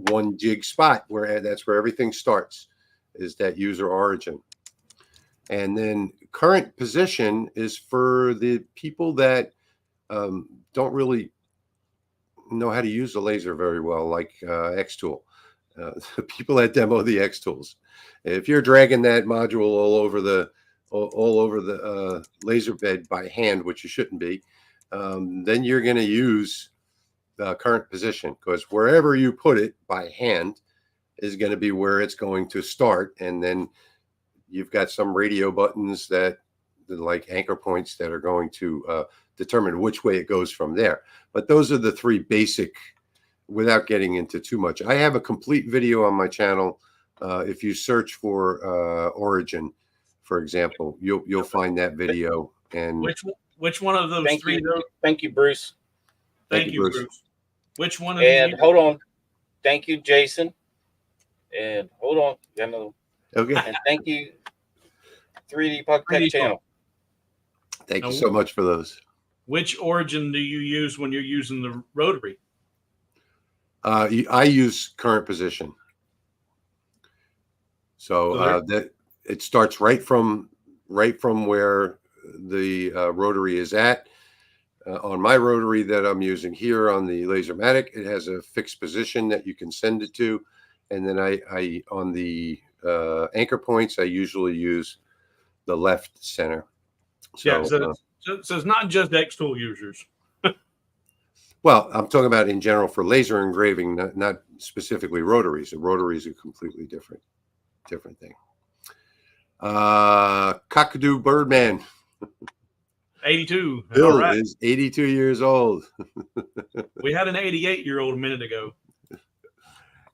one jig spot that's where everything starts, is that user origin. And then current position is for the people that don't really know how to use the laser very well, like Xtool. People that demo the Xtools. If you're dragging that module all over the laser bed by hand, which you shouldn't be, then you're going to use the current position, because wherever you put it by hand is going to be where it's going to start. And then you've got some radio buttons that like anchor points that are going to determine which way it goes from there. But those are the 3 basic, without getting into too much. I have a complete video on my channel. If you search for origin, for example, you'll find that video. And which one of those Thank 3? You. Thank you, Bruce. Thank you, Bruce. Which one of and hold on. Thank you, Jason. And hold on. Okay. And thank you, 3D Puck Tech channel. Thank you so much for those. Which origin do you use when you're using the rotary? I use current position. So that it starts right from where the rotary is at. On my rotary that I'm using here on the Lasermatic, it has a fixed position that you can send it to. And then I on the anchor points, I usually use the left center. So, so it's not just Xtool users. Well, I'm talking about in general for laser engraving, not specifically rotaries. The rotary is a completely different thing. Cockadoo Birdman. 82. Bill is 82 years old. We had an 88-year-old a minute ago.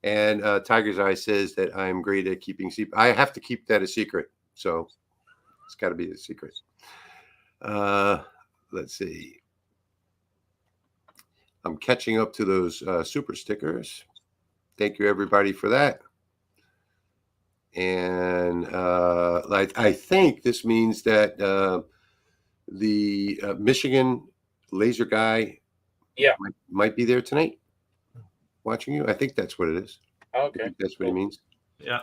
And Tiger's Eye says that I'm great at keeping secret. I have to keep that a secret, so it's got to be a secret. Let's see. I'm catching up to those super stickers. Thank you, everybody, for that. And I think this means that the Michigan laser guy might be there tonight watching you. I think that's what it is. Okay. That's what he means. Yeah.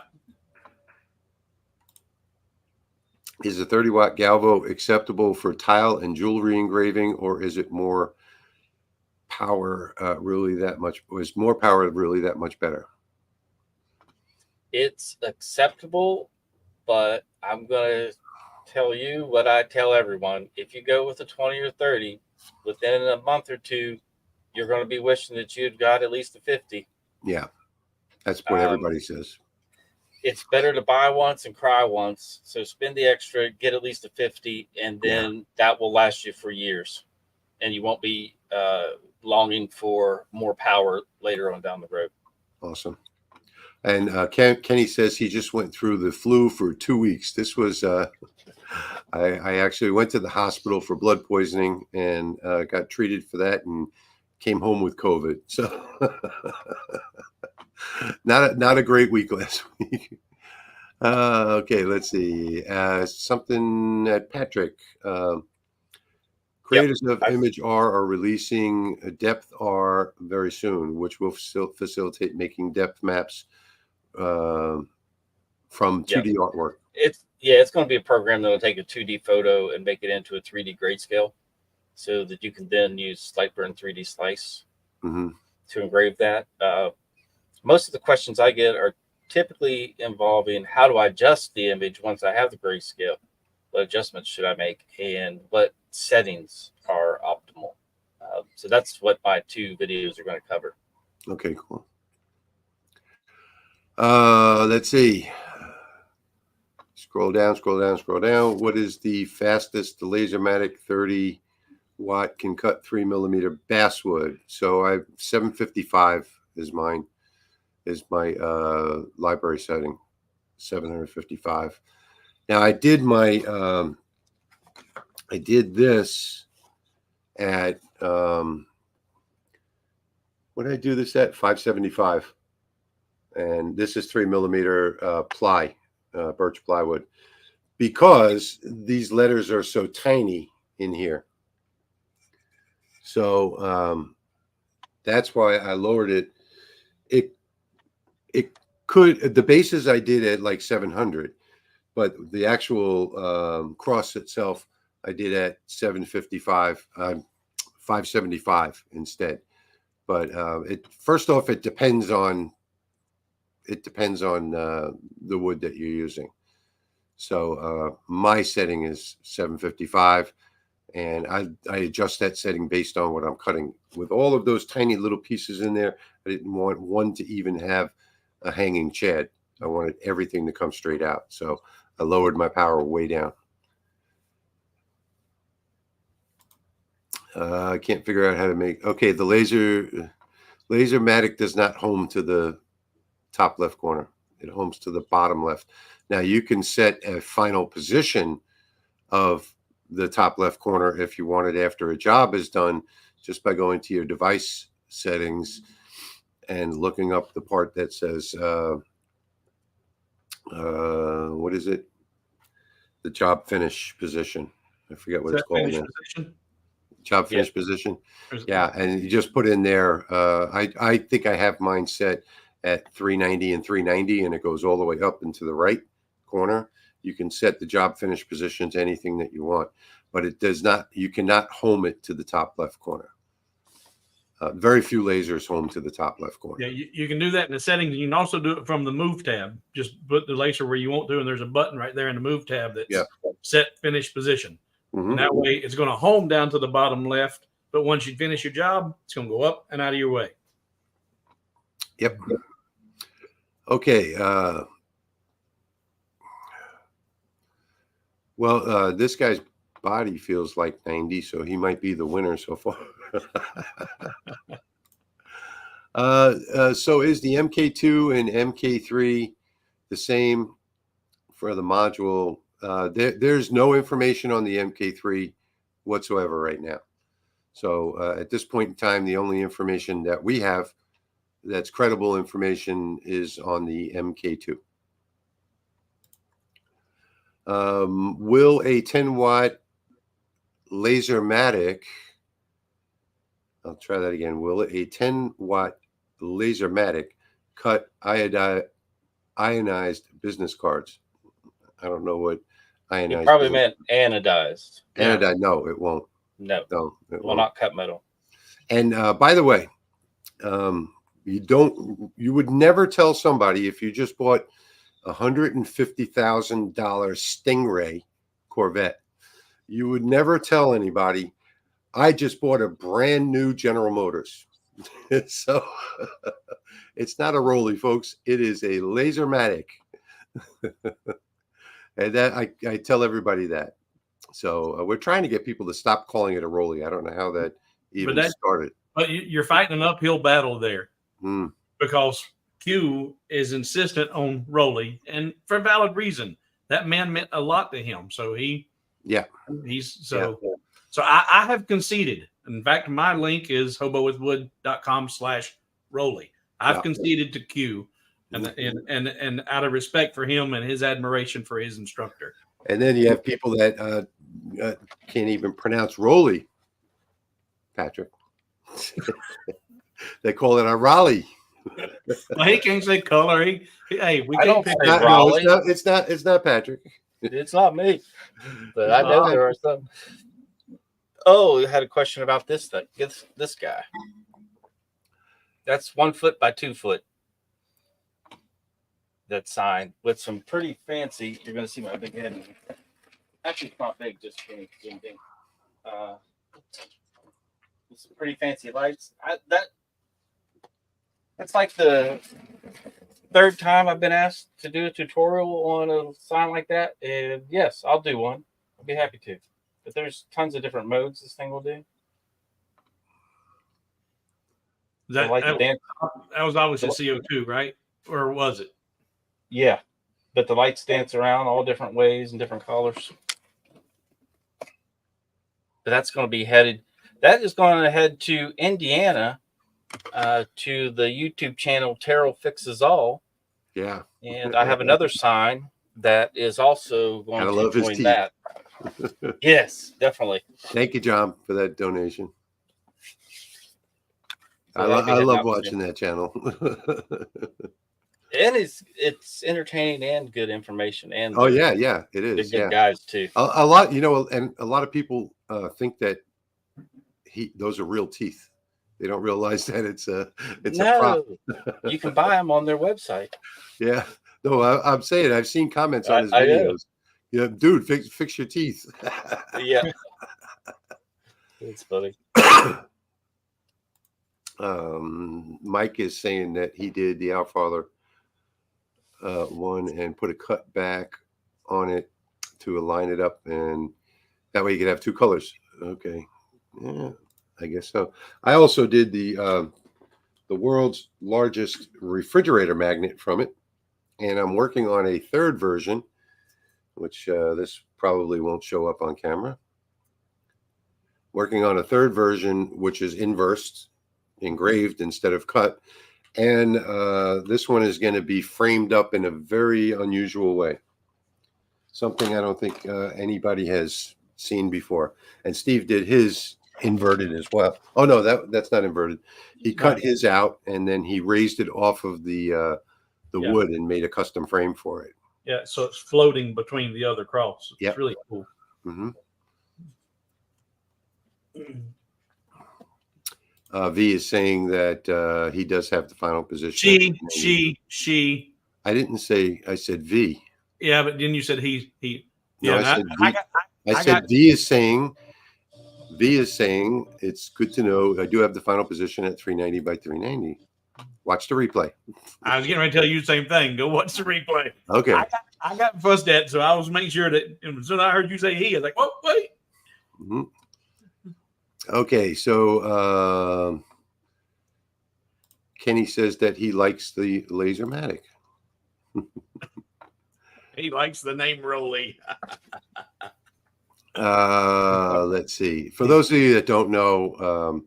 Is the 30-watt Galvo acceptable for tile and jewelry engraving, or is it more power really that much? Is more power really that much better? It's acceptable, but I'm going to tell you what I tell everyone. If you go with a 20 or 30, within a month or 2, you're going to be wishing that you'd got at least a 50. Yeah, that's what everybody says. It's better to buy once and cry once. So spend the extra, get at least a 50, and then that will last you for years. And you won't be longing for more power later on down the road. Awesome. And Kenny says he just went through the flu for 2 weeks. This was, I actually went to the hospital for blood poisoning and got treated for that and came home with COVID. So not a great week last week. Okay, let's see. Something at Patrick. Creators of Image R are releasing a Depth R very soon, which will facilitate making depth maps from 2D artwork. It's going to be a program that will take a 2D photo and make it into a 3D grayscale, so that you can then use Lightburn 3D Slice to engrave that. Most of the questions I get are typically involving how do I adjust the image once I have the grayscale? What adjustments should I make, and what settings are optimal? So that's what my 2 videos are going to cover. Okay, cool. Let's see. Scroll down. What is the fastest the Lasermatic 30 watt can cut 3mm basswood? So I 755 is mine. Is my library setting, 755. Now I did this at what did I do this at? 575, and this is 3mm ply, birch plywood, because these letters are so tiny in here. So that's why I lowered it. It could, the bases I did at like 700, but the actual cross itself I did at 755, 575 instead. But it, first off, it depends on the wood that you're using. So my setting is 755, and I adjust that setting based on what I'm cutting. With all of those tiny little pieces in there, I didn't want one to even have a hanging chad. I wanted everything to come straight out. So I lowered my power way down. I can't figure out how to make, okay, the Lasermatic does not home to the top left corner. It homes to the bottom left. Now you can set a final position of the top left corner if you want it after a job is done, just by going to your device settings and looking up the part that says, what is it? The job finish position. I forget what it's called now. Job finish position. Yeah, and you just put in there. I think I have mine set at 390 and 390, and it goes all the way up into the right corner. You can set the job finish position to anything that you want, but it does not. You cannot home it to the top left corner. Very few lasers home to the top left corner. Yeah, you can do that in the settings. You can also do it from the move tab. Just put the laser where you want to, and there's a button right there in the move tab that's set finish position. And that way it's going to home down to the bottom left, but once you finish your job, it's going to go up and out of your way. Yep. Okay. Well, this guy's body feels like 90, so he might be the winner so far. So is the MK2 and MK3 the same for the module? There's no information on the MK3 whatsoever right now. So at this point in time, the only information that we have that's credible information is on the MK2. Will a 10-watt Lasermatic, I'll try that again. Will a 10-watt Lasermatic cut ionized business cards? I don't know what ionized. You probably meant anodized. Anodized? No, it won't. No, it will not cut metal. And by the way, you would never tell somebody if you just bought $150,000 Stingray Corvette. You would never tell anybody, I just bought a brand new General Motors. So it's not a Rolly, folks. It is a Lasermatic. And that I tell everybody that. So we're trying to get people to stop calling it a Rolly. I don't know how that even started. But you're fighting an uphill battle there because Q is insistent on Rolly, and for valid reason. That man meant a lot to him. So so I have conceded In fact, my link is hobowithwood.com/Rolly. I've Yeah. conceded to Q, and out of respect for him and his admiration for his instructor. And then you have people that can't even pronounce Rolly, Patrick. They call it a Raleigh. Well, he can't say color. Hey, we I can't don't pick say No, Raleigh. it's not Patrick. It's not me, but I know there are some. Oh, you had a question about this thing. This guy. That's 1 foot by 2 foot. That sign with some pretty fancy. You're gonna see my big head. Actually, it's not big, just ding, ding, ding. Some pretty fancy lights. That's like the third time I've been asked to do a tutorial on a sign like that, and yes, I'll do one. I'll be happy to. But there's tons of different modes this thing will do. that, Like that, dance. that was obviously CO2, right? Or was it? Yeah, but the lights dance around all different ways and different colors. But that's going to be headed. That is going to head to Indiana, to the YouTube channel Terrell Fixes All. Yeah. And I have another sign that is also going Gotta to love his join teeth. that. Yes, definitely. Thank you, John, for that donation. So I that'll be heading love out watching soon. that channel. And it's entertaining and good information. And Oh yeah, it they're is. good Yeah, guys too. a lot, and a lot of people think that those are real teeth. They don't realize that it's a prop. No, you can buy them on their website. Yeah, no, I'm saying I've seen comments on his I know. videos. Yeah, dude, fix your teeth. Yeah, it's funny. Mike is saying that he did the Outfather one and put a cut back on it to align it up, and that way you could have two colors. Okay, yeah, I guess so. I also did the world's largest refrigerator magnet from it, and I'm working on a third version, which this probably won't show up on camera. Working on a third version, which is engraved instead of cut. And this one is going to be framed up in a very unusual way. Something I don't think anybody has seen before. And Steve did his inverted as well. Oh, no, that's not inverted. He cut his out and then he raised it off of the wood and made a custom frame for it. Yeah, so it's floating between the other cross. It's Yep. really cool. Mm-hmm. V is saying that he does have the final position. She. I didn't say. I said V. Yeah, but then you said he. No, Yeah, I said V. I said V is saying. V is saying it's good to know I do have the final position at 390 by 390. Watch the replay. I was getting ready to tell you the same thing. Go watch the replay. Okay. I got fussed at, so I was making sure that as soon as I heard you say he, I was like, oh, wait. Mm-hmm. Okay, so Kenny says that he likes the Lasermatic. He likes the name Rolly. Let's see. For those of you that don't know,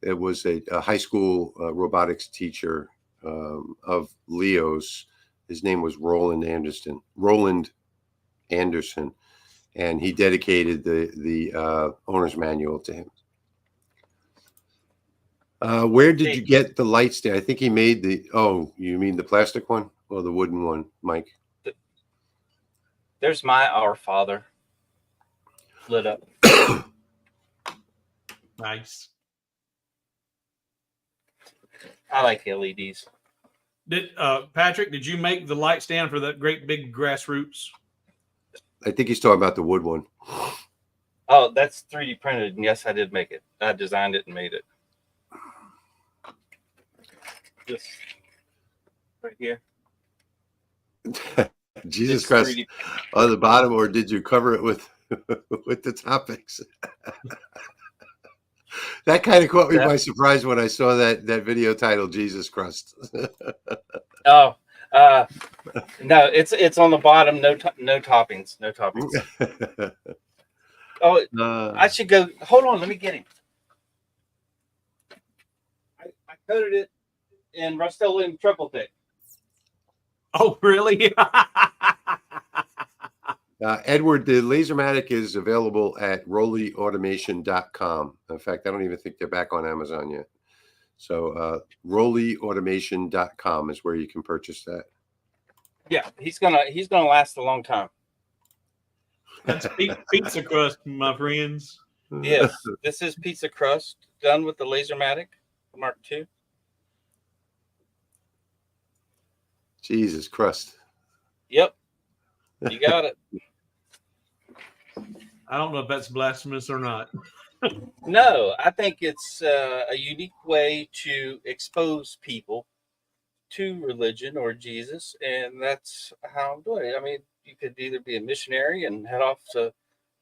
it was a high school robotics teacher of Leo's. His name was Roland Anderson. And he dedicated the owner's manual to him. Where did you get the light stand? I think he made you mean the plastic one or the wooden one, Mike? There's my Our Father lit up. Nice. I like LEDs. Patrick, did you make the light stand for that great big grassroots? I think he's talking about the wood one. Oh, that's 3D printed. And yes, I did make it. I designed it and made it. This right here. Jesus It's Christ 3D. on the bottom, or did you cover it with with the topics? That kind of caught me by surprise when I saw that video title, Jesus Christ. Oh, no, it's on the bottom. No toppings. No toppings. Oh, I should go. Hold on. Let me get him. coated it in Rust-Oleum triple thick. Oh, really? Edward, the Lasermatic is available at RowleyAutomation.com. In fact, I don't even think they're back on Amazon yet. So RowleyAutomation.com is where you can purchase that. Yeah, he's gonna last a long time. That's pizza crust, my friends. Yes, this is pizza crust done with the Lasermatic Mark II. Jesus crust. Yep, you got it. I don't know if that's blasphemous or not. No, I think it's a unique way to expose people to religion or Jesus, and that's how I'm doing it. I mean, you could either be a missionary and head off to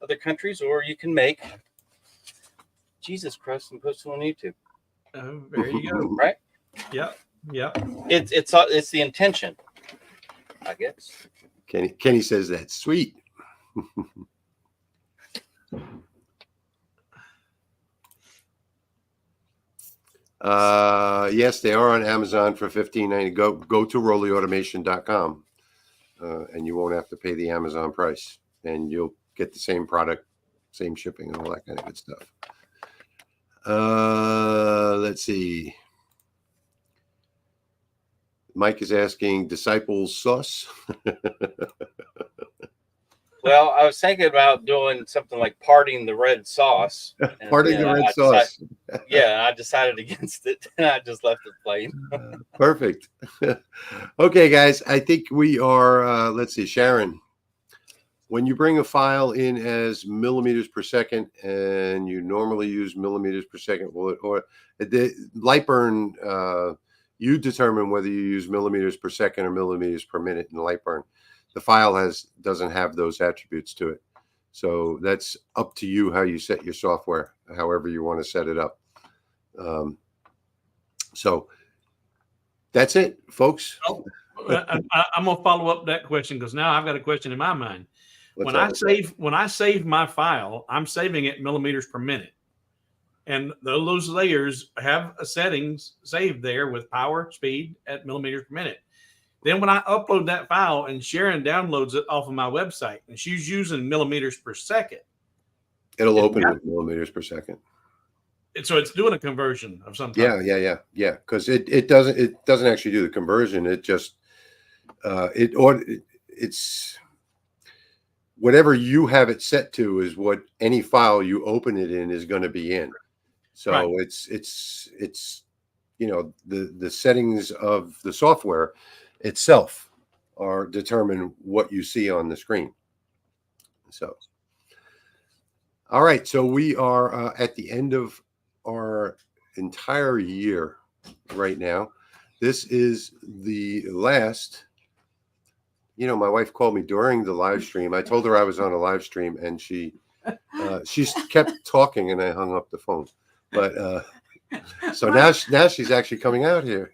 other countries, or you can make Jesus crust and post it on YouTube. Oh, there you go. Right? Yep. Yep. It's the intention, I guess. Kenny says that's sweet. Yes, they are on Amazon for $15.90. Go to RowleyAutomation.com, and you won't have to pay the Amazon price, and you'll get the same product, same shipping, and all that kind of good stuff. Let's see. Mike is asking Disciples sauce. Well, I was thinking about doing something like parting the red sauce. Parting the red sauce. I decided against it, and I just left it plain. Perfect. Okay, guys, I think we are, let's see, Sharon, when you bring a file in as millimeters per second and you normally use millimeters per second, or the Lightburn, you determine whether you use millimeters per second or millimeters per minute in Lightburn. The file doesn't have those attributes to it. So that's up to you how you set your software, however you want to set it up. So that's it, folks. Oh, I'm gonna follow up that question because now I've got a question in my mind. When I save my file, I'm saving it millimeters per minute, and those layers have settings saved there with power, speed at millimeters per minute. Then when I upload that file and Sharon downloads it off of my website and she's using millimeters per second, it'll open with millimeters per second. So it's doing a conversion of some type. Yeah. Because it doesn't actually do the conversion. It just it's whatever you have it set to is what any file you open it in is going to be in. So right. it's the settings of the software itself are determine what you see on the screen. So, all right. So we are at the end of our entire year right now. This is the last. My wife called me during the live stream. I told her I was on a live stream, and she kept talking, and I hung up the phone. But so now she's actually coming out here.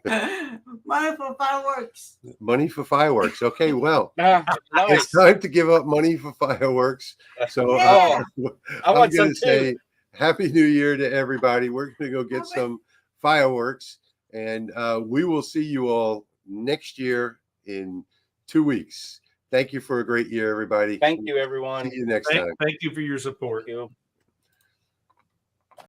Money for fireworks. Money for fireworks. Okay, well, Nice. it's time to give up money for fireworks. So Yeah. I want I'm going to some say too. Happy New Year to everybody. We're going to go get some fireworks, and we will see you all next year in 2 weeks. Thank you for a great year, everybody. Thank you, everyone. See you next time. Thank you for your support. Thank you.